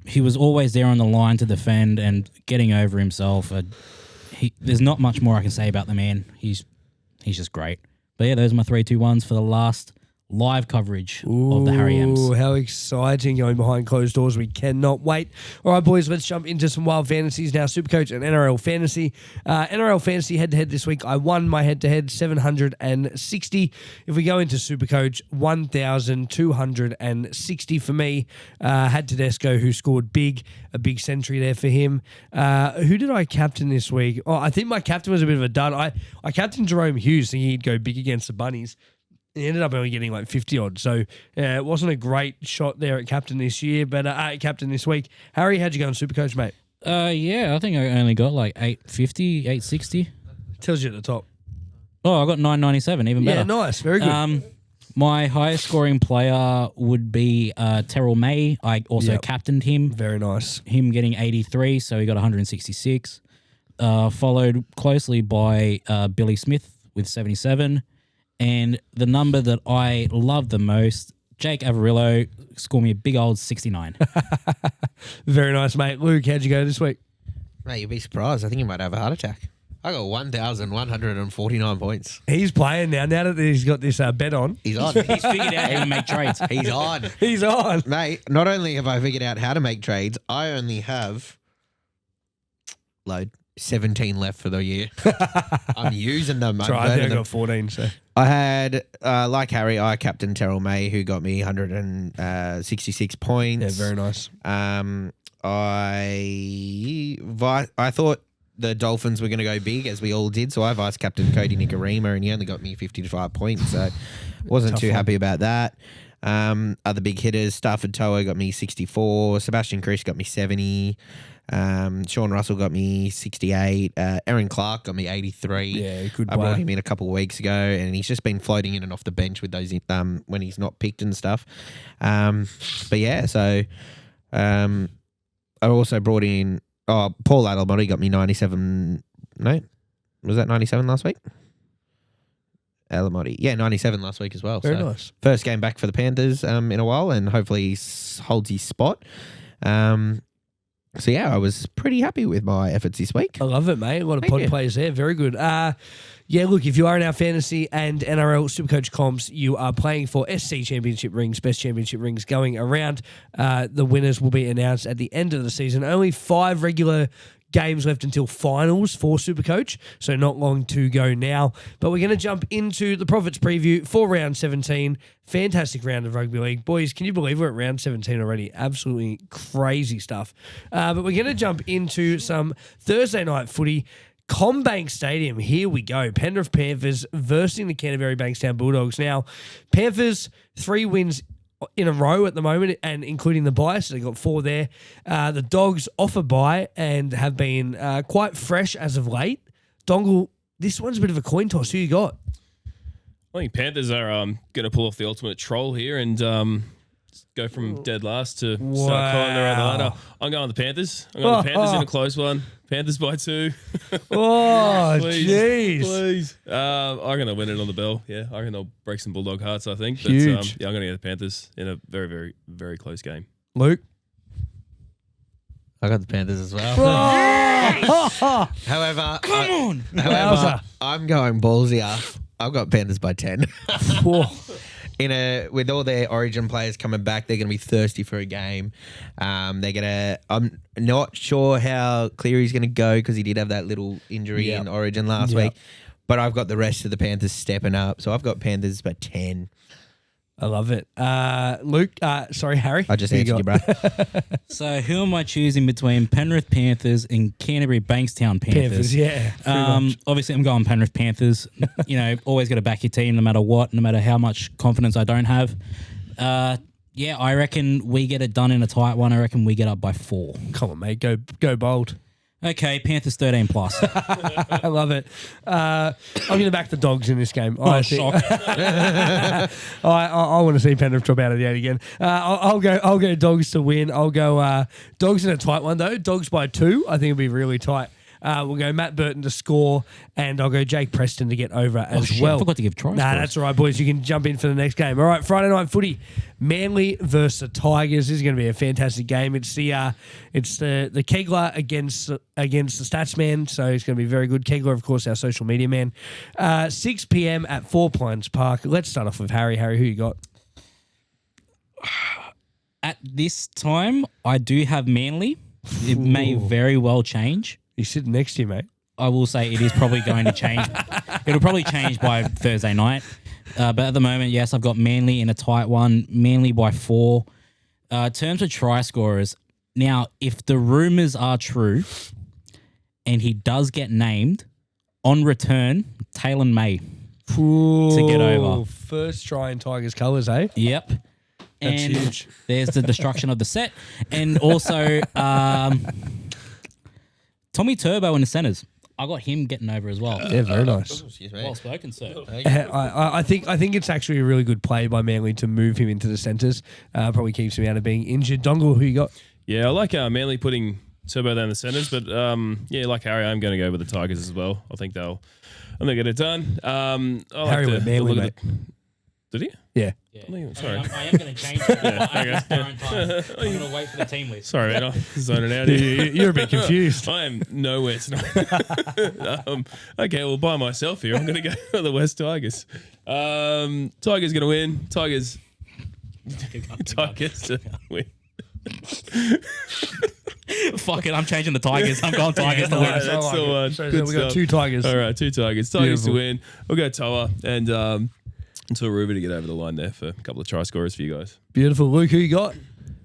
He was always there on the line to defend and getting over himself. There's not much more I can say about the man. He's just great. But yeah, those are my 3-2-1s for the last live coverage of the Harry M's. Ooh, how exciting going behind closed doors. We cannot wait. All right, boys, let's jump into some wild fantasies now. Supercoach and NRL Fantasy. NRL Fantasy head-to-head this week. I won my head-to-head 760. If we go into Supercoach, 1,260 for me. Had Tedesco, who scored a big century there for him. Who did I captain this week? Oh, I think my captain was a bit of a dud. I captained Jerome Hughes, thinking he'd go big against the Bunnies. He ended up only getting like 50 odd. So it wasn't a great shot there at captain this year, but captain this week. Harry, how'd you go on Supercoach, mate? Yeah, I think I only got like 850, 860. Tells you at the top. Oh, I got 997, even better. Yeah, nice. Very good. My highest scoring player would be Terrell May. I also captained him. Very nice. Him getting 83, so he got 166. Followed closely by Billy Smith with 77. And the number that I love the most, Jake Averillo, scored me a big old 69. Very nice, mate. Luke, how'd you go this week? Mate, you'd be surprised. I think he might have a heart attack. I got 1,149 points. He's playing now that he's got this bet on. He's on. He's figured out how to make trades. He's on. He's on. Mate, not only have I figured out how to make trades, I only have 17 left for the year. I'm using them. That's right, I think I got 14. So I had, like Harry, I captained Terrell May, who got me 166 points. Yeah, very nice. I thought the Dolphins were going to go big, as we all did, so I vice captained Cody Nicarima, and he only got me 55 points, so wasn't too happy about that. Other big hitters, Stafford Toa got me 64, Sebastian Krish got me 70. Sean Russell got me 68. Aaron Clark got me 83. Yeah, good I brought him in a couple of weeks ago, and he's just been floating in and off the bench with those when he's not picked and stuff. But yeah, so I also brought in Paul Adelmotti got me 97. No, was that 97 last week? Alamotti. Yeah, 97 last week as well. Very nice. First game back for the Panthers in a while, and hopefully he holds his spot. So yeah, I was pretty happy with my efforts this week. I love it, mate. A lot of pod players there. Very good. Yeah, look, if you are in our fantasy and NRL Supercoach comps, you are playing for SC Championship rings, best championship rings going around. The winners will be announced at the end of the season. Only 5 regular games left until finals for Supercoach, so not long to go now. But we're going to jump into the profits preview for round 17. Fantastic round of rugby league. Boys, can you believe we're at round 17 already? Absolutely crazy stuff. But we're going to jump into some Thursday night footy. Combank Stadium, here we go. Penrith Panthers versus the Canterbury Bankstown Bulldogs. Now, Panthers 3 wins in a row at the moment, and including the bye, so they got 4 there. The Dogs off a bye and have been quite fresh as of late. Dongle, this one's a bit of a coin toss. Who you got? I think Panthers are going to pull off the ultimate troll here and go from dead last to start climbing around the ladder. I'm going with the Panthers. I'm going with the Panthers in a close one. Panthers by 2. Oh, jeez. Please. I'm going to win it on the bell. Yeah, I reckon they'll break some Bulldog hearts, I think. But Huge. yeah, I'm going to get the Panthers in a very, very, very close game. Luke? I got the Panthers as well. However, I'm going ballsier. I've got Panthers by 10. With all their Origin players coming back, they're going to be thirsty for a game. I'm not sure how Cleary's going to go because he did have that little injury in Origin last week. But I've got the rest of the Panthers stepping up, so I've got Panthers by 10. I love it. Luke, sorry, Harry. I just who answered you, got? bro. So who am I choosing between Penrith Panthers and Canterbury Bankstown Panthers? Panthers, yeah. pretty much. Obviously, I'm going Penrith Panthers. Always got to back your team no matter what, no matter how much confidence I don't have. I reckon we get it done in a tight one. I reckon we get up by 4. Come on, mate. Go bold. Okay, Panthers 13 plus. I love it. I'm going to back the Dogs in this game. Shock. I want to see Penrith drop out of the 8 again. I'll go Dogs to win. I'll go Dogs in a tight one though. Dogs by 2. I think it'll be really tight. We'll go Matt Burton to score, and I'll go Jake Preston to get over as well. I forgot to give tries. That's all right, boys. You can jump in for the next game. All right, Friday night footy, Manly versus the Tigers. This is going to be a fantastic game. It's the Kegler against the Statsman, so it's going to be very good. Kegler, of course, our social media man. 6 p.m. at Four Pines Park. Let's start off with Harry. Harry, who you got? At this time, I do have Manly. It may very well change. He's sitting next to you, mate. I will say it is probably going to change. It'll probably change by Thursday night. But at the moment, yes, I've got Manly in a tight one. Manly by 4. In terms of try scorers, now, if the rumours are true and he does get named, on return, Taylor May to get over. First try in Tigers colours, eh? Yep. That's and huge. There's the destruction of the set. And also Tommy Turbo in the centres. I got him getting over as well. Yeah, very nice. Excuse me. Well spoken, sir. I think it's actually a really good play by Manly to move him into the centres. Probably keeps him out of being injured. Dongle, who you got? Yeah, I like Manly putting Turbo down the centres, but like Harry, I'm going to go with the Tigers as well. I think they'll get it done. Harry went Manly, mate. Did he? Yeah. Sorry. I am going to change it at this current time. I'm going to wait for the team list. Sorry, man. I'm zoning out here. You're a bit confused. I am nowhere tonight. Okay, well, by myself here, I'm going to go for the West Tigers. Tigers going to win. Tigers to win. Fuck it, I'm changing the Tigers. I'm going Tigers to win. That's the one. So Good we got stuff. 2 Tigers. All right, 2 Tigers. Tigers Beautiful. to win. We'll go Toa and until Ruby to get over the line there for a couple of try scorers for you guys. Beautiful. Luke, who you got?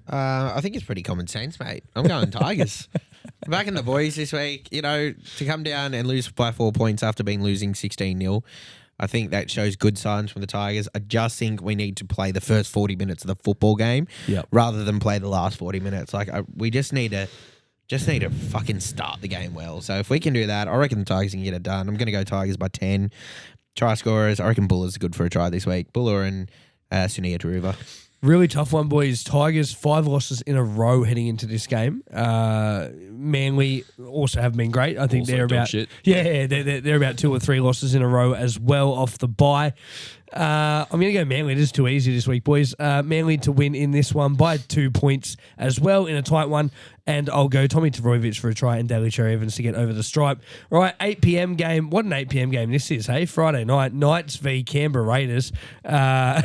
I think it's pretty common sense, mate. I'm going Tigers. Backing the boys this week, to come down and lose by 4 points after being losing 16-0. I think that shows good signs from the Tigers. I just think we need to play the first 40 minutes of the football game rather than play the last 40 minutes. We just need to fucking start the game well. So if we can do that, I reckon the Tigers can get it done. I'm going to go Tigers by 10. Try scorers, I reckon Buller's good for a try this week. Buller and Sunia Taruva. Really tough one, boys. Tigers 5 losses in a row heading into this game. Manly also have been great. I think Also they're dog about shit. they're about 2 or 3 losses in a row as well off the bye. I'm going to go Manly. It is too easy this week, boys. Manly to win in this one by 2 points as well in a tight one. And I'll go Tommy Tavrovic for a try and Daly Cherry Evans to get over the stripe. All right, 8 p.m. game. What an 8 p.m. game this is, hey? Friday night. Knights v Canberra Raiders. I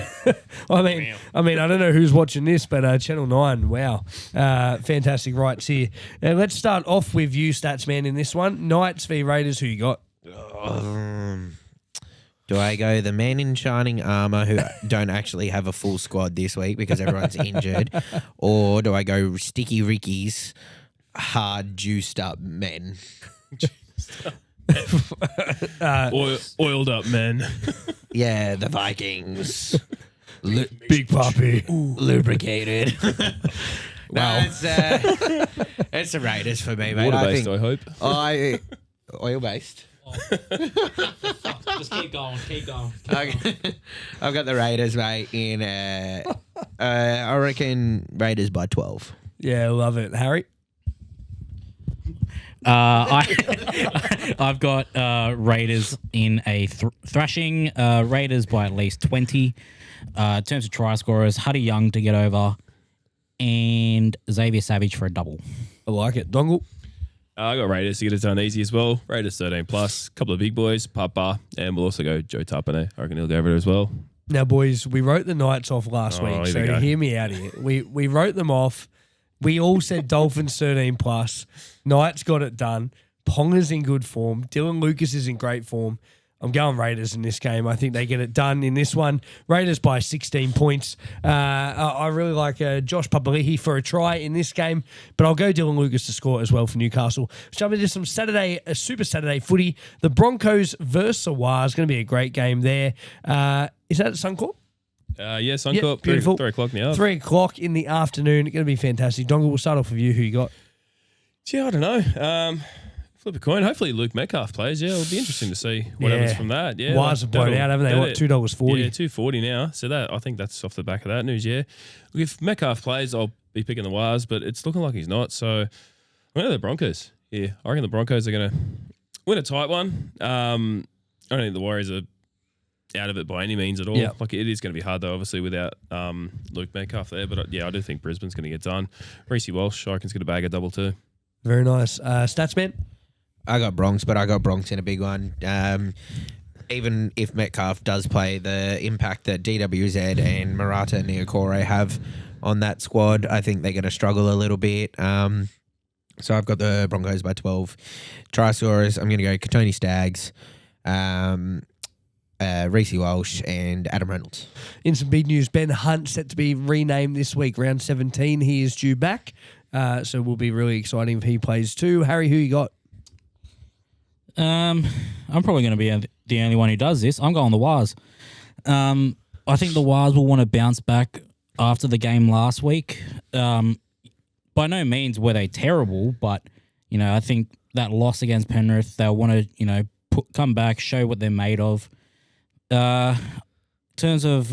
mean, I don't know who's watching this, but Channel 9, wow. Fantastic rights here. Let's start off with you, Statsman, in this one. Knights v Raiders, who you got? Do I go the men in shining armour who don't actually have a full squad this week because everyone's injured? Or do I go Sticky Ricky's hard juiced up men? Oiled up men. Yeah, the Vikings. Big Puppy. Lubricated. No, it's the Raiders for me, mate. Water-based, I hope. Oil-based. Just keep going. I've got the Raiders, mate, in, I reckon Raiders by 12. Yeah, love it. Harry? I've got Raiders in a thrashing. Raiders by at least 20. In terms of try scorers, Huddy Young to get over and Xavier Savage for a double. I like it. Dongle? I got Raiders to get it done easy as well. Raiders 13 plus, couple of big boys, Papa, and we'll also go Joe Tapane. I reckon he'll go over it as well. Now, boys, we wrote the Knights off last week, so hear me out here. We wrote them off. We all said Dolphins 13 plus. Knights got it done. Ponga's in good form. Dylan Lucas is in great form. I'm going Raiders in this game. I think they get it done in this one. Raiders by 16 points. I really like Josh Papali'i for a try in this game, but I'll go Dylan Lucas to score as well for Newcastle. Jump into some Super Saturday footy. The Broncos versus Sawar is going to be a great game there. Is that at Suncorp? Yeah, Suncorp. Beautiful. 3 o'clock now. 3 o'clock in the afternoon. It's going to be fantastic. Dongle, we'll start off with you. Who you got? Yeah, I don't know. Flip a coin. Hopefully Luke Metcalf plays. Yeah, it'll be interesting to see what happens from that. Yeah, Wires have blown out, haven't they? What, $2.40? Yeah, $2.40 now. So I think that's off the back of that news. Yeah, look, if Metcalf plays, I'll be picking the Wires, but it's looking like he's not. So I'm going to the Broncos. Yeah, I reckon the Broncos are going to win a tight one. I don't think the Warriors are out of it by any means at all. Like it is going to be hard though, obviously without Luke Metcalf there. But I do think Brisbane's going to get done. Reece Walsh, I reckon's going to bag a double too. Very nice. Stats man. I got Bronx, but I got Bronx in a big one. Even if Metcalf does play, the impact that DWZ and Murata and Niokore have on that squad, I think they're going to struggle a little bit. So I've got the Broncos by 12. Try scorers, I'm going to go Katoni Staggs, Reece Walsh and Adam Reynolds. In some big news, Ben Hunt set to be renamed this week, round 17. He is due back. So will be really exciting if he plays too. Harry, who you got? I'm probably going to be the only one who does this. I'm going the Wars. I think the Wars will want to bounce back after the game last week. By no means were they terrible, but I think that loss against Penrith, they'll want to come back, show what they're made of. In terms of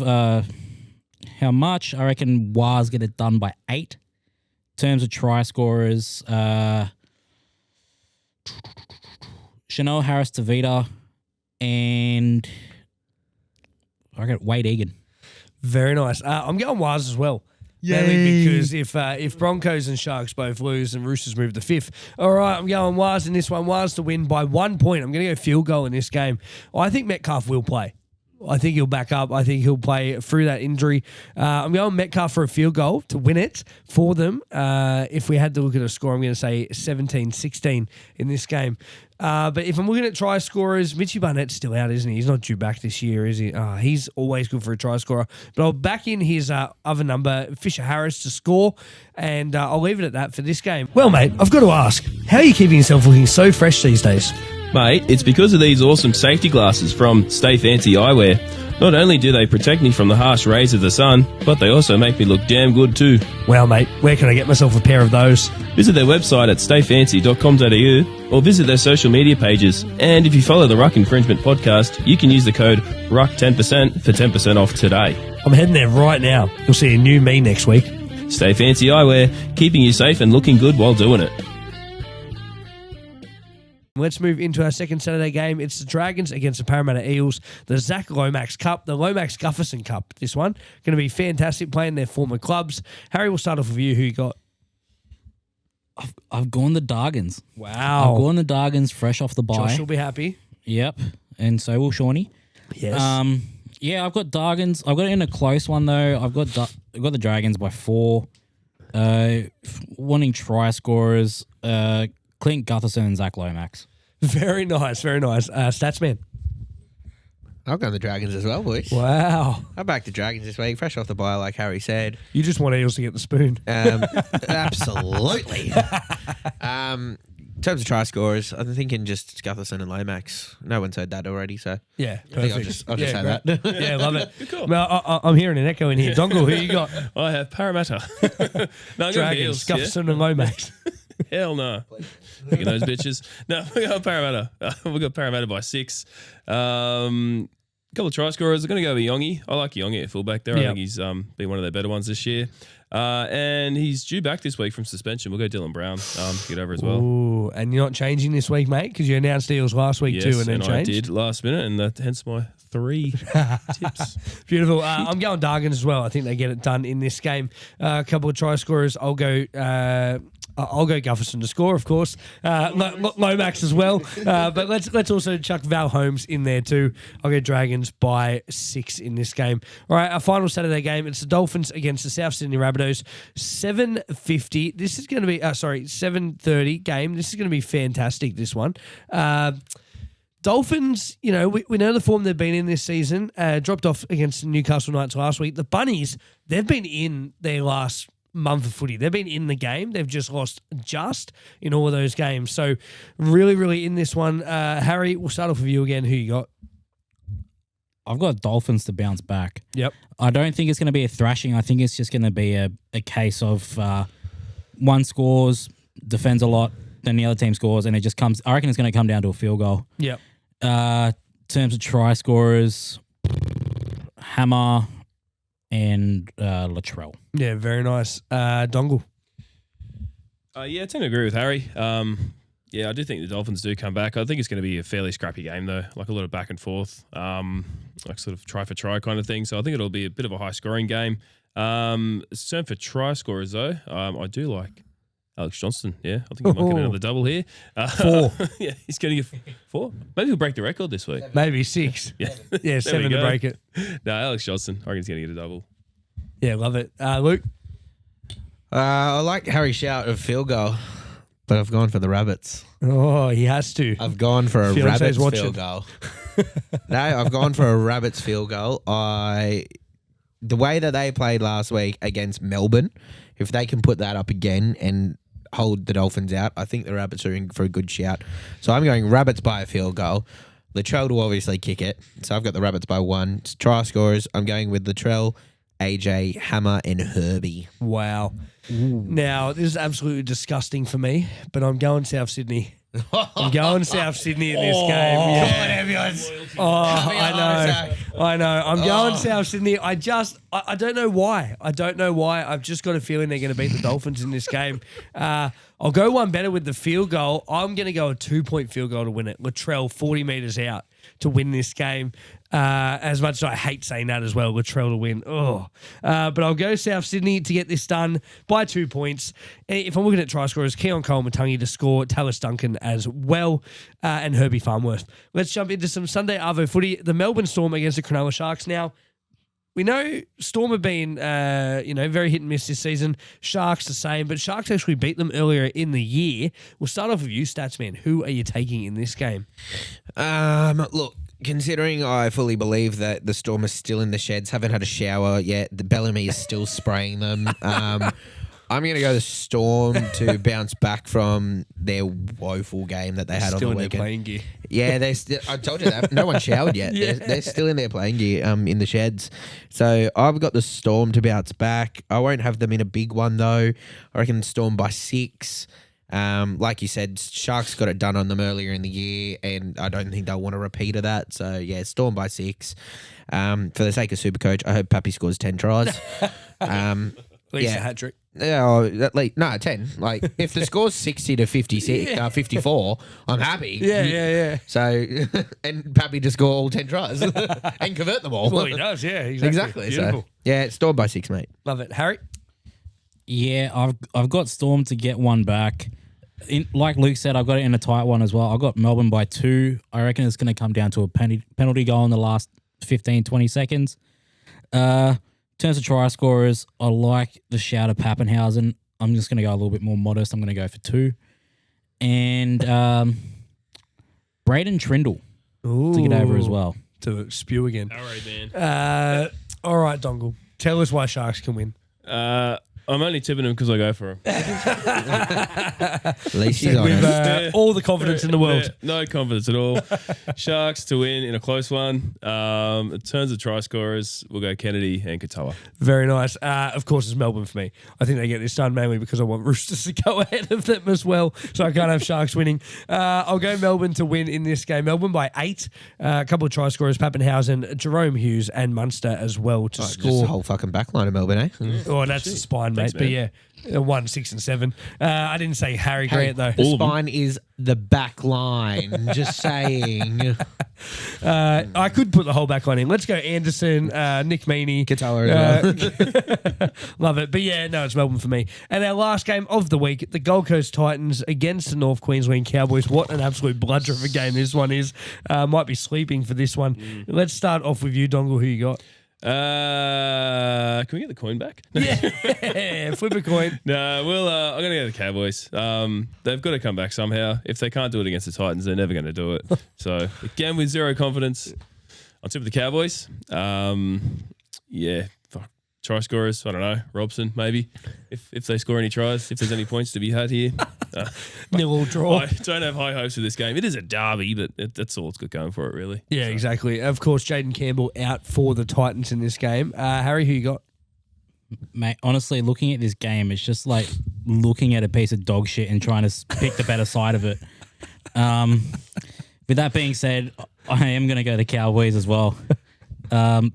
how much, I reckon Wars get it done by 8. In terms of try scorers, Chanel Harris-Tavita and I got Wade Egan. Very nice. I'm going Wars as well. Mainly because if Broncos and Sharks both lose and Roosters move to 5th, all right, I'm going Wars in this one. Wars to win by 1 point. I'm going to go field goal in this game. I think Metcalf will play. I think he'll back up. I think he'll play through that injury. I'm going Metcalf for a field goal to win it for them. If we had to look at a score, I'm going to say 17-16 in this game. But if I'm looking at try scorers, Mitchie Barnett's still out, isn't he? He's not due back this year, is he? He's always good for a try scorer. But I'll back in his other number, Fisher Harris, to score, and I'll leave it at that for this game. Well, mate, I've got to ask, how are you keeping yourself looking so fresh these days? Mate, it's because of these awesome safety glasses from Stay Fancy Eyewear. Not only do they protect me from the harsh rays of the sun, but they also make me look damn good too. Wow, mate, where can I get myself a pair of those? Visit their website at stayfancy.com.au or visit their social media pages. And if you follow the Ruck Infringement Podcast, you can use the code RUCK10% for 10% off today. I'm heading there right now. You'll see a new me next week. Stay Fancy Eyewear, keeping you safe and looking good while doing it. Let's move into our second Saturday game. It's the Dragons against the Parramatta Eels, the Zach Lomax Cup, the Lomax Gufferson Cup. This one going to be fantastic, playing their former clubs. Harry, we'll start off with you. Who you got? I've gone the Dargans. Wow. I've gone the Dargans fresh off the bye. Josh will be happy. Yep, and so will Shawnee. Yes. Yeah, I've got Dargans. I've got it in a close one though. I've got the Dragons by 4. Wanting try scorers. Clint Gutherson and Zach Lomax. Very nice, very nice. Statsman. I'll go on the Dragons as well, boys. Wow. I'm back to Dragons this week, fresh off the bye, like Harry said. You just want Eels to get the spoon. Absolutely. In terms of try scorers, I'm thinking just Gutherson and Lomax. No one's heard that already, so yeah, I think I'll just say that. Yeah, love it. Good call. Well, I'm hearing an echo in here. Dongle, who you got? I have Parramatta. No, Dragons, Gutherson and Lomax. Hell no. Look at those bitches. No, we got Parramatta. We got Parramatta by 6. A couple of try scorers. I'm going to go with Yongi. I like Yongi at fullback there. I think he's been one of their better ones this year. And he's due back this week from suspension. We'll go Dylan Brown to get over as well. Ooh, and you're not changing this week, mate, because you announced Eels last week too, and then changed. I did last minute, and hence my 3 tips. Beautiful. I'm going Dargan as well. I think they get it done in this game. A couple of try scorers. I'll go Gufferson to score, of course. Lomax as well. But let's also chuck Val Holmes in there too. I'll go Dragons by 6 in this game. All right, our final Saturday game. It's the Dolphins against the South Sydney Rabbitohs. 7:50. This is going to be 7:30 game. This is going to be fantastic. This one. Dolphins, we know the form they've been in this season. Dropped off against the Newcastle Knights last week. The Bunnies, they've been in their last month of footy. They've been in the game. They've just lost in all of those games. So really, really in this one. Harry, we'll start off with you again. Who you got? I've got Dolphins to bounce back. Yep. I don't think it's going to be a thrashing. I think it's just going to be a case of one scores, defends a lot, then the other team scores, and it just comes. I reckon it's going to come down to a field goal. Yep. In terms of try scorers, Hammer and Latrell. Yeah, very nice. Dongle. I tend to agree with Harry. I do think the Dolphins do come back. I think it's going to be a fairly scrappy game, though, like a lot of back and forth, like sort of try for try kind of thing. So I think it'll be a bit of a high-scoring game. It's turn for try scorers, though. I do like Alex Johnston. Yeah, I think he might get another double here. 4. Yeah, he's going to get 4. Maybe he'll break the record this week. Maybe 6. Yeah, 7 to break it. No, Alex Johnston. I reckon he's going to get a double. Yeah, love it. Luke? I like Harry's shout of field goal, but I've gone for the Rabbits. Oh, he has to. I've gone for a Fiance's Rabbits watching. field goal. No, I've gone for a Rabbits field goal. The way that they played last week against Melbourne, if they can put that up again and hold the Dolphins out, I think the Rabbits are in for a good shout. So I'm going Rabbits by a field goal. Latrell will obviously kick it. So I've got the Rabbits by 1. Try scorers, I'm going with Latrell, AJ, Hammer, and Herbie. Wow. Now, this is absolutely disgusting for me, but I'm going South Sydney. I'm going South Sydney in this game. Yeah. Come on, ambulance. I know. I'm going South Sydney. I don't know why. I've just got a feeling they're going to beat the Dolphins in this game. I'll go one better with the field goal. I'm going to go a 2-point field goal to win it. Latrell, 40 metres out to win this game. As much as I hate saying that as well, Latrell to win. But I'll go South Sydney to get this done by 2 points. If I'm looking at try scorers, Keon Cole-Matungi to score, Tallis Duncan as well, and Herbie Farnworth. Let's jump into some Sunday Arvo footy. The Melbourne Storm against the Cronulla Sharks. Now, we know Storm have been, very hit and miss this season. Sharks the same, but Sharks actually beat them earlier in the year. We'll start off with you, Statsman. Who are you taking in this game? Look, considering I fully believe that the Storm is still in the sheds, haven't had a shower yet, the Bellamy is still spraying them. I'm going to go the Storm to bounce back from their woeful game that they had still on the in weekend. Their playing gear. Yeah, I told you that. No one showered yet. Yeah. They're still in their playing gear in the sheds. So I've got the Storm to bounce back. I won't have them in a big one, though. I reckon Storm by 6. Like you said, Sharks got it done on them earlier in the year, and I don't think they'll want a repeat of that. So, yeah, Storm by 6. For the sake of Supercoach, I hope Pappy scores 10 tries. At least a hat trick. Yeah, at least 10. Like if the score's 60 to 56, 54, I'm happy. Yeah. So, and Pappy to score all 10 tries and convert them all. Well, he does. Yeah, Exactly. Beautiful. So, yeah, it's Storm by 6, mate. Love it, Harry. Yeah, I've got Storm to get one back. Like Luke said, I've got it in a tight one as well. I've got Melbourne by 2. I reckon it's going to come down to a penalty goal in the last 15, 20 seconds. In terms of try scorers, I like the shout of Pappenhausen. I'm just going to go a little bit more modest. I'm going to go for 2. And Braden Trindle to get over as well. To spew again. All right, man. All right, Dongle. Tell us why Sharks can win. I'm only tipping him because I go for him. At least he's honest. With all the confidence in the world. Yeah, no confidence at all. Sharks to win in a close one. In terms of try scorers, we'll go Kennedy and Katoa. Very nice. Of course, it's Melbourne for me. I think they get this done mainly because I want Roosters to go ahead of them as well, so I can't have Sharks winning. I'll go Melbourne to win in this game. Melbourne by 8. A couple of try scorers, Pappenhausen, Jerome Hughes, and Munster as well to score. Just the whole fucking backline of Melbourne, eh? Oh, that's the spine, mate. Thanks, but yeah, 1, 6, and 7. I didn't say Harry Grant though. The spine is the back line. Just saying. I could put the whole back line in. Let's go Anderson, Nick Meaney. Katoa as well. Love it. But yeah, no, it's Melbourne for me. And our last game of the week, the Gold Coast Titans against the North Queensland Cowboys. What an absolute bludger of a game this one is. Might be sleeping for this one. Let's start off with you, Dongle. Who you got? Can we get the coin back? Yeah, flip a coin. No, I'm going to go to the Cowboys. They've got to come back somehow. If they can't do it against the Titans, they're never going to do it. So, again, with zero confidence, on tip of the Cowboys. Try scorers, I don't know, Robson maybe, if they score any tries, if there's any points to be had here. Nil draw. I don't have high hopes for this game. It is a derby, but that's all it's got going for it, really. Yeah, exactly. Of course, Jaden Campbell out for the Titans in this game. Harry, who you got? Mate, honestly, looking at this game, it's just like looking at a piece of dog shit and trying to pick the better side of it. With that being said, I am going to go the Cowboys as well.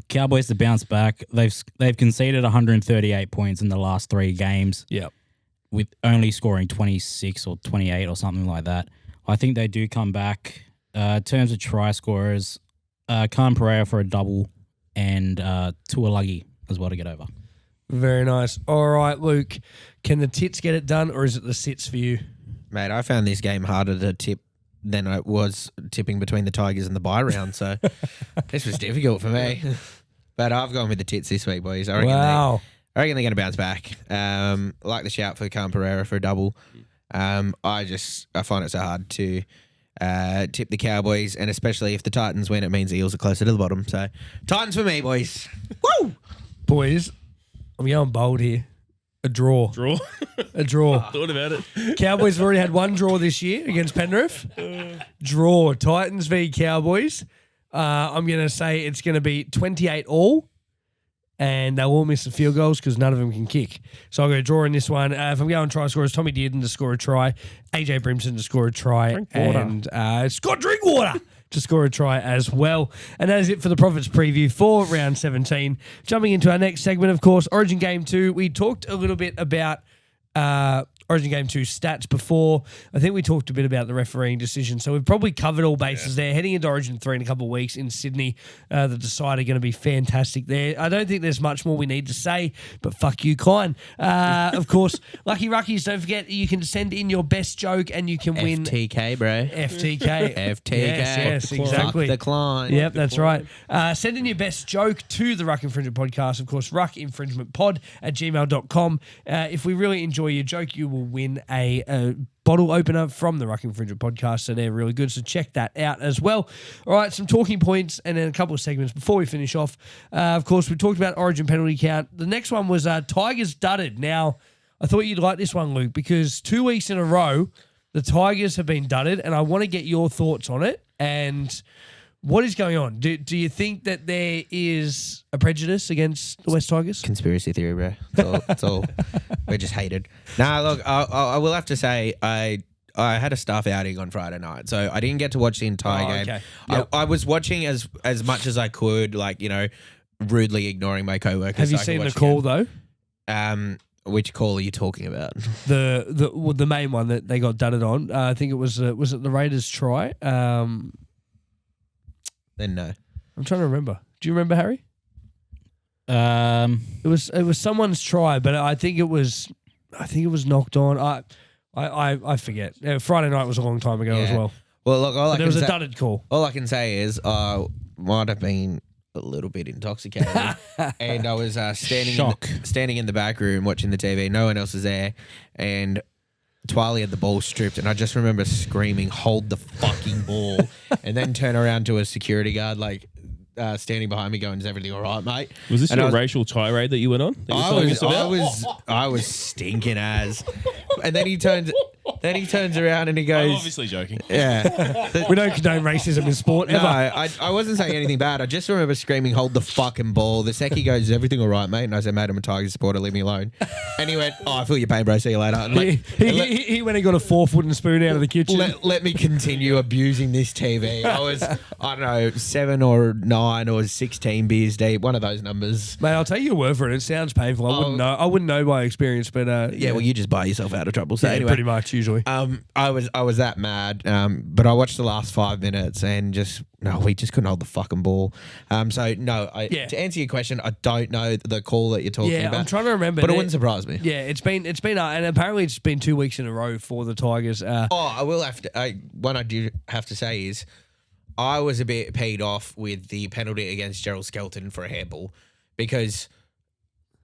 Cowboys to bounce back. They've conceded 138 points in the last 3 games. Yep. With only scoring 26 or 28 or something like that. I think they do come back. In terms of try scorers, Khan Pereira for a double and Tuolagi as well to get over. Very nice. All right, Luke, can the tits get it done or is it the sits for you? Mate, I found this game harder to tip than I was tipping between the Tigers and the bye round, so this was difficult for me. But I've gone with the tits this week, boys. I reckon Wow. I reckon they're going to bounce back. Like the shout for Khan Pereira for a double. I find it so hard to tip the Cowboys, and especially if the Titans win, it means the Eels are closer to the bottom. So Titans for me, boys. Woo! Boys, I'm going bold here. A draw. Draw? A draw. Thought about it. Cowboys have already had one draw this year against Penrith. Draw. Titans v Cowboys. I'm going to say it's going to be 28 all, and they'll all miss the field goals because none of them can kick. So I'm going to draw in this one. If I'm going try scorers, Tommy Dearden to score a try, AJ Brimson to score a try, and Scott Drinkwater to score a try as well. And that is it for the Profits preview for round 17. Jumping into our next segment, of course, Origin Game 2. We talked a little bit about Origin Game 2 stats before. I think we talked a bit about the refereeing decision. So we've probably covered all bases there. Heading into Origin 3 in a couple of weeks in Sydney. The Decider going to be fantastic there. I don't think there's much more we need to say, but fuck you, Klein. Of course, Lucky Ruckies, don't forget you can send in your best joke and you can win. FTK, bro. FTK. FTK. Yes, exactly. Fuck the Klein. Yep, that's right. Send in your best joke to the Ruck Infringement Podcast. Of course, ruckinfringementpod@gmail.com. If we really enjoy your joke, you will win a bottle opener from the Ruck Infringement Podcast. So they're really good. So check that out as well. All right, some talking points and then a couple of segments before we finish off. Of course, we talked about Origin penalty count. The next one was Tigers dudded. Now, I thought you'd like this one, Luke, because 2 weeks in a row, the Tigers have been dudded, and I want to get your thoughts on it. And what is going on? Do you think that there is a prejudice against the West Tigers? Conspiracy theory, bro. That's all. We're just hated. Nah, look, I will have to say I had a staff outing on Friday night, so I didn't get to watch the entire game. Okay. Yep. I was watching as much as I could, like, rudely ignoring my coworkers. Have you seen the call, though? Which call are you talking about? The main one that they got dudded on. I think it was it the Raiders try? Then no. I'm trying to remember. Do you remember, Harry? It was someone's try, but I think it was knocked on. I forget. Friday night was a long time ago as well. Well, look, there was a dudded call. All I can say is I might have been a little bit intoxicated, and I was standing in the back room watching the TV. No one else was there, and Twiley had the ball stripped, and I just remember screaming, "Hold the fucking ball!" and then turn around to a security guard, standing behind me, going, "Is everything all right, mate?" Was this your racial tirade that you went on? I was stinking as, and then he turns around and he goes, I'm obviously joking. Yeah. We don't condone racism in sport, ever. No, I wasn't saying anything bad. I just remember screaming, "Hold the fucking ball." The secchi goes, "Is everything all right, mate?" And I said, "Mate, I'm a Tigers supporter. Leave me alone." And he went, "Oh, I feel your pain, bro. See you later." And He went and got a 4-foot spoon out of the kitchen. Let me continue abusing this TV. I was, I don't know, 7 or 9 or 16 beers deep, one of those numbers. Mate, I'll take your word for it. It sounds painful. I wouldn't know by experience, but yeah, well, you just buy yourself out of trouble. So anyway, pretty much usually. I was that mad, but I watched the last 5 minutes and we just couldn't hold the fucking ball. To answer your question, I don't know the call that you're talking about. I'm trying to remember, but it wouldn't surprise me. Yeah, it's been, and apparently it's been 2 weeks in a row for the Tigers. I will have to. One I do have to say is, I was a bit paid off with the penalty against Gerald Skelton for a handball. because,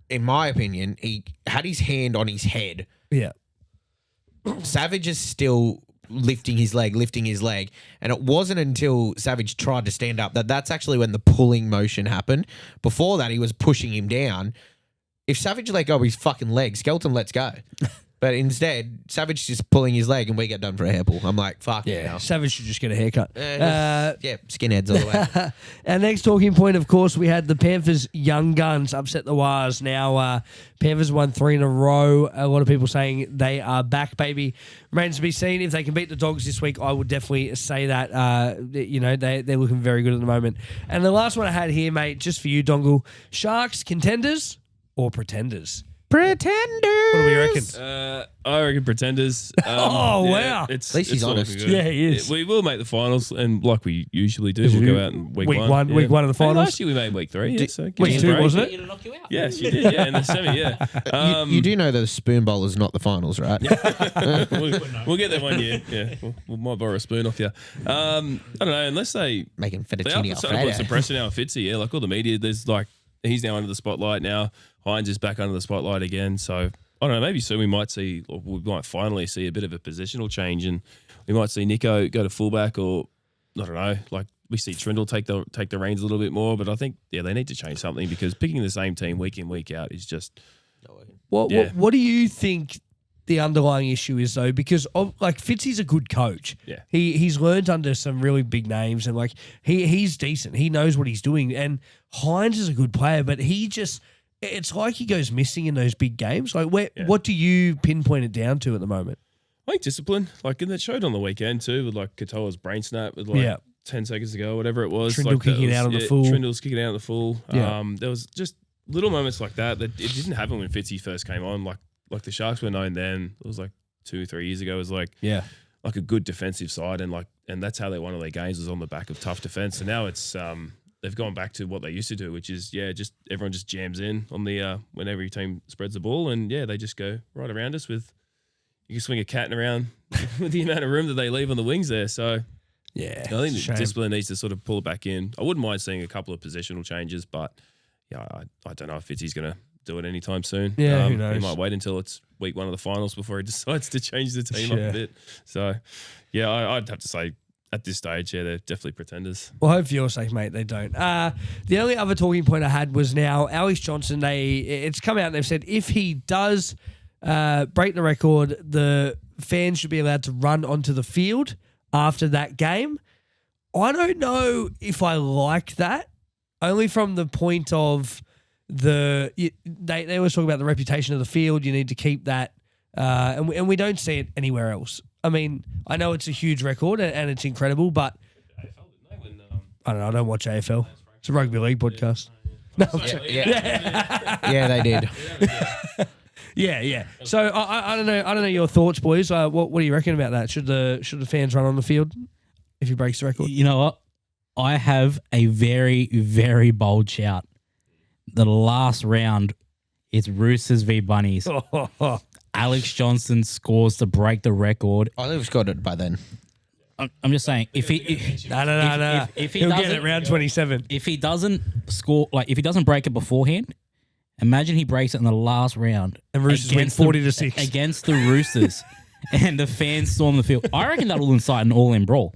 in my opinion, he had his hand on his head. Yeah. Savage is still lifting his leg, and it wasn't until Savage tried to stand up that's actually when the pulling motion happened. Before that, he was pushing him down. If Savage let go of his fucking leg, Skelton lets go. But instead, Savage is just pulling his leg and we get done for a hair pull. I'm like, fuck Yeah, Savage should just get a haircut. Skinheads all the way. Our next talking point, of course, we had the Panthers' young guns upset the Wires. Now, Panthers won 3 in a row. A lot of people saying they are back, baby. Remains to be seen. If they can beat the Dogs this week, I would definitely say that. They're looking very good at the moment. And the last one I had here, mate, just for you, Dongle. Sharks, contenders or pretenders? Pretenders. What do we reckon? I reckon Pretenders. Wow. At least he's honest. Yeah, he is. We will make the finals, and like we usually do, we'll go out in week one. Week one of the finals. Last year we made week 3. Yeah, so week 2, wasn't it? Yes, you did. Yeah, in the semi. Yeah. You do know that the spoon bowl is not the finals, right? We'll get there one year. Yeah, we might borrow a spoon off you. I don't know, unless they making they fettuccine are starting to put some pressure now on Fitzy. Yeah, like all the media, there's like he's now under the spotlight now. Hines is back under the spotlight again. So I don't know. Maybe soon we might see, or we might finally see a bit of a positional change, and we might see Nico go to fullback, or I don't know. Like we see Trindle take the reins a little bit more. But I think they need to change something because picking the same team week in week out is just. What do you think the underlying issue is though? Because Fitzy's a good coach. Yeah, he's learned under some really big names, and he's decent. He knows what he's doing, and Hines is a good player, but he just. It's like he goes missing in those big games. Like, what do you pinpoint it down to at the moment? I think discipline. Like, and that showed on the weekend too, with like Katoa's brain snap with 10 seconds ago, whatever it was. Trindle kicking out on the full. Trindle's kicking out on the full. Yeah. There was just little moments like that it didn't happen when Fitzy first came on. Like the Sharks were known then. It was like 2-3 years ago. It was like a good defensive side, and that's how they won all their games, was on the back of tough defense. So now it's they've gone back to what they used to do, which is just everyone just jams in on the whenever your team spreads the ball, and they just go right around us with. You can swing a cat around with the amount of room that they leave on the wings there. So I think the discipline needs to sort of pull it back in. I wouldn't mind seeing a couple of positional changes, but I don't know if Fitzy's going to do it anytime soon. Yeah, who knows? He might wait until it's week 1 of the finals before he decides to change the team up a bit. So I'd have to say. At this stage, they're definitely pretenders. Well, hope for your sake, mate, they don't. The only other talking point I had was now Alex Johnston. It's come out and they've said if he does break the record, the fans should be allowed to run onto the field after that game. I don't know if I like that, only from the point of they always talk about the reputation of the field. You need to keep that, and we don't see it anywhere else. I mean, I know it's a huge record and it's incredible, but I don't know. I don't watch AFL. It's a rugby league podcast. No, yeah, they did. Yeah. So I don't know. I don't know your thoughts, boys. What do you reckon about that? Should the fans run on the field if he breaks the record? You know what? I have a very, very bold shout. The last round, it's Roosters v Bunnies. Alex Johnston scores to break the record. I think we've got it by then. I'm just saying, if he he'll get it round 27. If he doesn't score, if he doesn't break it beforehand, imagine he breaks it in the last round. And Roosters win 40-6 against the Roosters, and the fans storm the field. I reckon that will incite an all-in brawl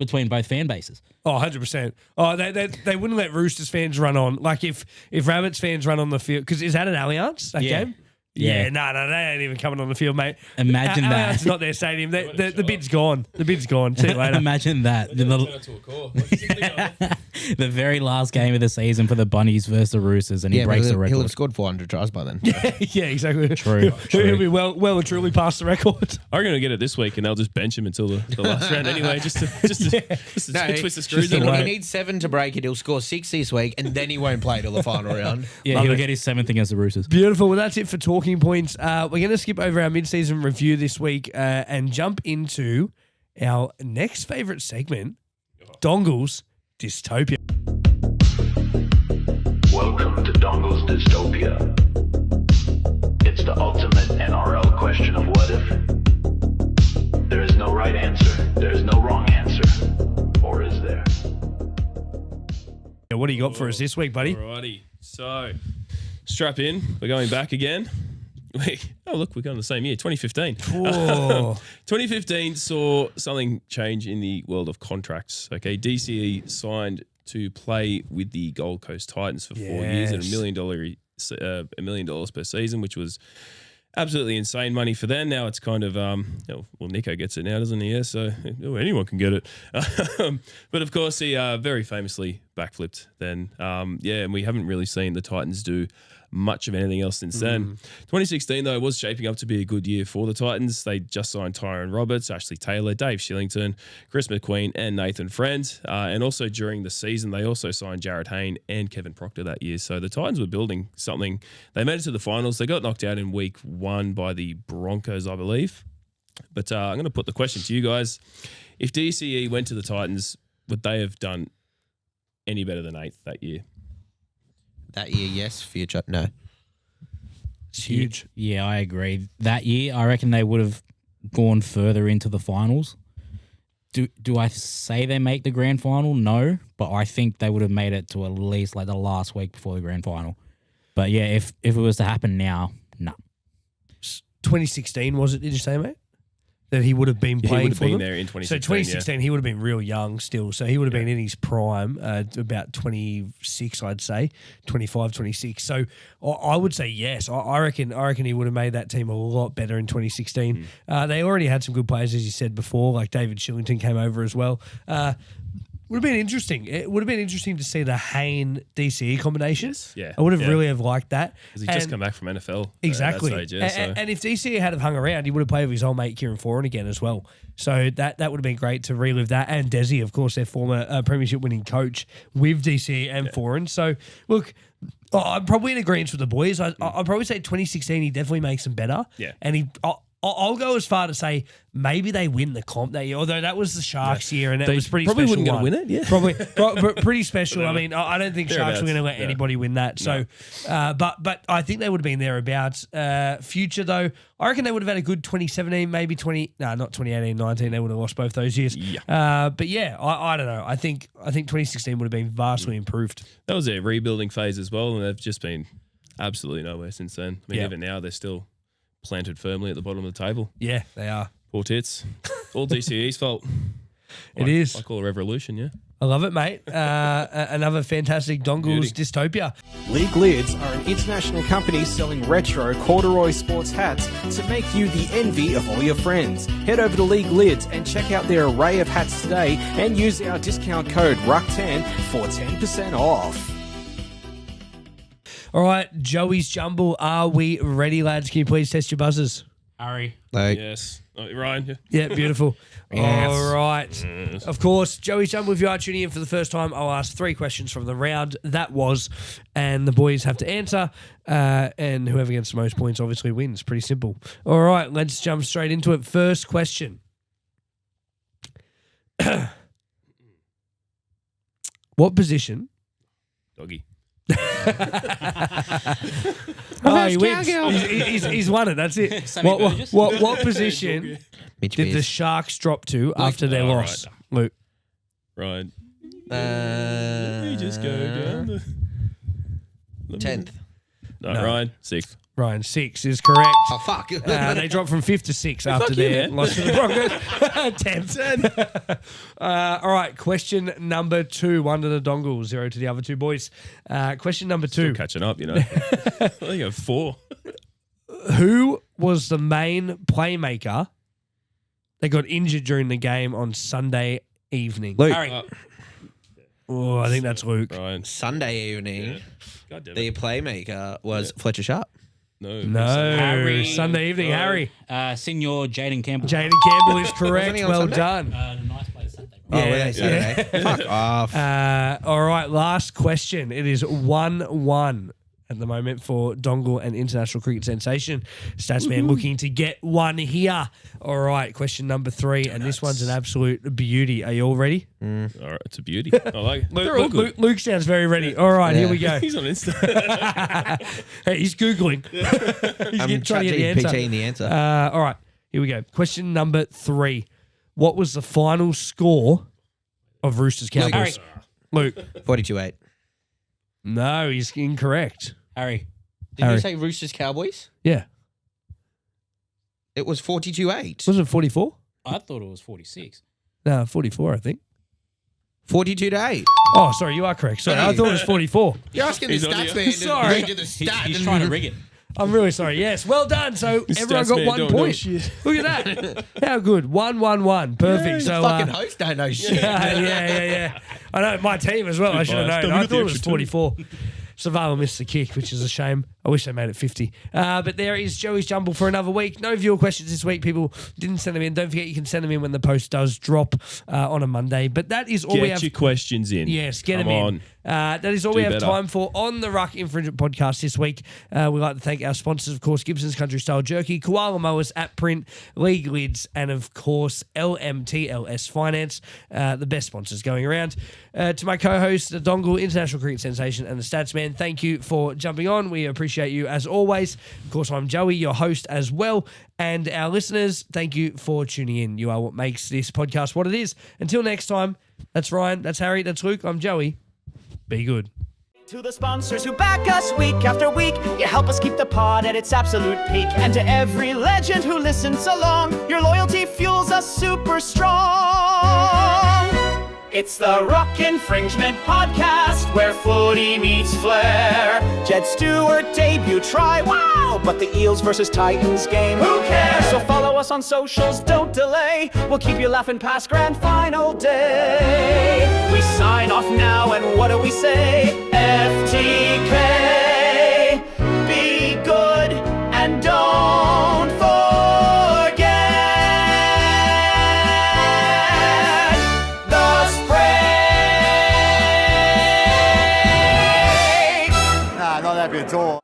between both fan bases. Oh, 100%. Oh, they wouldn't let Roosters fans run on. Like if Rabbits fans run on the field, because is that an Allianz, that game? Yeah, no, they ain't even coming on the field, mate. Imagine that. It's not their stadium. The bid's gone. The bid's gone. See you later. Imagine that. The very last game of the season for the Bunnies versus the Roosters, and he breaks the record. He'll have scored 400 tries by then. Yeah, exactly. True. He'll be well and truly past the record. I'm going to get it this week, and they'll just bench him until the last round anyway, just to twist the screws. He needs 7 to break it. He'll score 6 this week, and then he won't play till the final round. Yeah, he'll get his 7th against the Roosters. Beautiful. Well, that's it for talking points. We're going to skip over our mid-season review this week and jump into our next favourite segment, Dongle's Dystopia. Welcome to Dongle's Dystopia. It's the ultimate NRL question of what if. There is no right answer. There is no wrong answer. Or is there? What do you got for us this week, buddy? Alrighty. So, strap in. We're going back again. Look, we're going the same year, 2015. 2015 saw something change in the world of contracts. Okay, DCE signed to play with the Gold Coast Titans for 4 years at $1 million per season, which was absolutely insane money for them. Now it's kind of, Nico gets it now, doesn't he? Yeah, so anyone can get it. But of course, he very famously backflipped then. And we haven't really seen the Titans do much of anything else since then. 2016, though, was shaping up to be a good year for the Titans. They just signed Tyrone Roberts, Ashley Taylor, Dave Shillington, Chris McQueen, and Nathan Friend. And also during the season, they also signed Jared Hayne and Kevin Proctor that year. So the Titans were building something. They made it to the finals. They got knocked out in week 1 by the Broncos, I believe. But I'm going to put the question to you guys. If DCE went to the Titans, would they have done any better than 8th that year? That year, yes. Future, no. It's huge. Yeah, I agree. That year, I reckon they would have gone further into the finals. Do I say they make the grand final? No, but I think they would have made it to at least like the last week before the grand final. But yeah, if it was to happen now, no. 2016 was it? Did you say, mate? That he would have been playing for them? He would have been there in 2016. So 2016, he would have been real young still. So he would have been in his prime, about 26, I'd say, 25, 26. So I would say yes. I reckon he would have made that team a lot better in 2016. They already had some good players, as you said before, like David Shillington came over as well. Would have been interesting. It would have been interesting to see the Hayne DCE combination. Yes, yeah. I would have really have liked that. Because he just come back from NFL. Exactly. At that stage, yeah, and if DCE had have hung around, he would have played with his old mate Kieran Foran again as well. So that would have been great to relive that. And Desi, of course, their former premiership winning coach with DCE and Foran. So look, I'm probably in agreement with the boys. I'd probably say 2016 he definitely makes them better. Yeah. And I'll go as far to say maybe they win the comp that year, although that was the Sharks year and it was pretty probably special. Probably wouldn't going to win it, yeah. Probably pretty special. I mean, I don't think Sharks were going to let anybody win that. So, but I think they would have been thereabouts. Future though, I reckon they would have had a good 2017, maybe not 2018, 19. They would have lost both those years. Yeah. But yeah, I don't know. I think 2016 would have been vastly improved. That was their rebuilding phase as well, and they've just been absolutely nowhere since then. I mean, even now they're still planted firmly at the bottom of the table. Yeah, they are. Poor tits. All DCE's fault. It is. I call a revolution, yeah. I love it, mate. Another fantastic Dongles dystopia. League Lids are an international company selling retro corduroy sports hats to make you the envy of all your friends. Head over to League Lids and check out their array of hats today and use our discount code RUCK10 for 10% off. All right, Joey's Jumble. Are we ready, lads? Can you please test your buzzers? Harry. Yes. Ryan. Yeah, beautiful. Yes. All right. Yes. Of course, Joey's Jumble, if you are tuning in for the first time, I'll ask 3 questions from the round. And the boys have to answer. And whoever gets the most points obviously wins. Pretty simple. All right, let's jump straight into it. First question. What position? Doggy. He wins. He's won it. That's it. What position did the Sharks drop to after their loss? Right. Luke. Right. Let me just go down the 10th. No, Ryan, 6th. Ryan, 6 is correct. Oh, fuck. They dropped from 5th to 6th after their loss to the Broncos. 10th. All right, question number 2. 1 to the Dongles, 0 to the other 2 boys. Question number 2. Still catching up, you know. I think I have 4. Who was the main playmaker that got injured during the game on Sunday evening? Luke. Harry. Oh, I think that's Luke. Ryan. Sunday evening, Yeah. God damn the it. playmaker was Fletcher Sharp. No. No, Sunday evening, Harry. Senior Jaden Campbell. Jaden Campbell is correct. Wasn't he on Well Sunday? done. The nice play Sunday. Oh, were they Saturday? Fuck off. All right, last question. It is 1-1 at the moment for Dongle and international cricket sensation. Statsman looking to get one here. All right, question number 3, and this one's an absolute beauty. Are you all ready? All right, it's a beauty. I like it. They're all good. Luke sounds very ready. All right, here we go. He's on Insta. Hey, he's Googling. I'm trying to get the answer. ChatGPT-ing the answer. All right, here we go. Question number 3. What was the final score of Roosters Cowboys? Luke. 42-8. No, he's incorrect. Harry. Did you say Roosters Cowboys? Yeah. It was 42-8. Was it 44? I thought it was 46. No, 44, I think. 42-8. Oh, sorry, you are correct. Sorry, I thought it was 44. You're asking the stats man. Sorry. To read you the stat. He's trying to rig it. I'm really sorry. Yes, well done. So everyone got 1 point. Look at that. How good. 1-1-1. Perfect. So fucking host don't know shit. Yeah. I know my team as well. I should have known. I thought it was 44. Savale missed the kick, which is a shame. I wish they made it 50. But there is Joey's Jumble for another week. No viewer questions this week. People didn't send them in. Don't forget you can send them in when the post does drop on a Monday. But that is all we have. Get your questions in. Yes, get them in. That is all we have time for on the Ruck Infringement Podcast this week. We'd like to thank our sponsors, of course, Gibson's Country Style Jerky, Koala Mowers at Print, League Lids, and of course, LMTLS Finance, the best sponsors going around. To my co-host, the Dongle, International Cricket Sensation, and the Stats Man, thank you for jumping on. We appreciate you as always. Of course, I'm Joey, your host as well. And our listeners, thank you for tuning in. You are what makes this podcast what it is. Until next time, that's Ryan, that's Harry, that's Luke, I'm Joey. Be good. To the sponsors who back us week after week, you help us keep the pod at its absolute peak. And to every legend who listens along, your loyalty fuels us super strong. It's the Ruck Infringement Podcast, where footy meets flair. Jed Stewart debut try, wow! But the Eels versus Titans game, who cares? So follow us on socials, don't delay. We'll keep you laughing past grand final day. We sign off now, and what do we say? FTK, be good and don't forget the spray. Nah, not happy at all.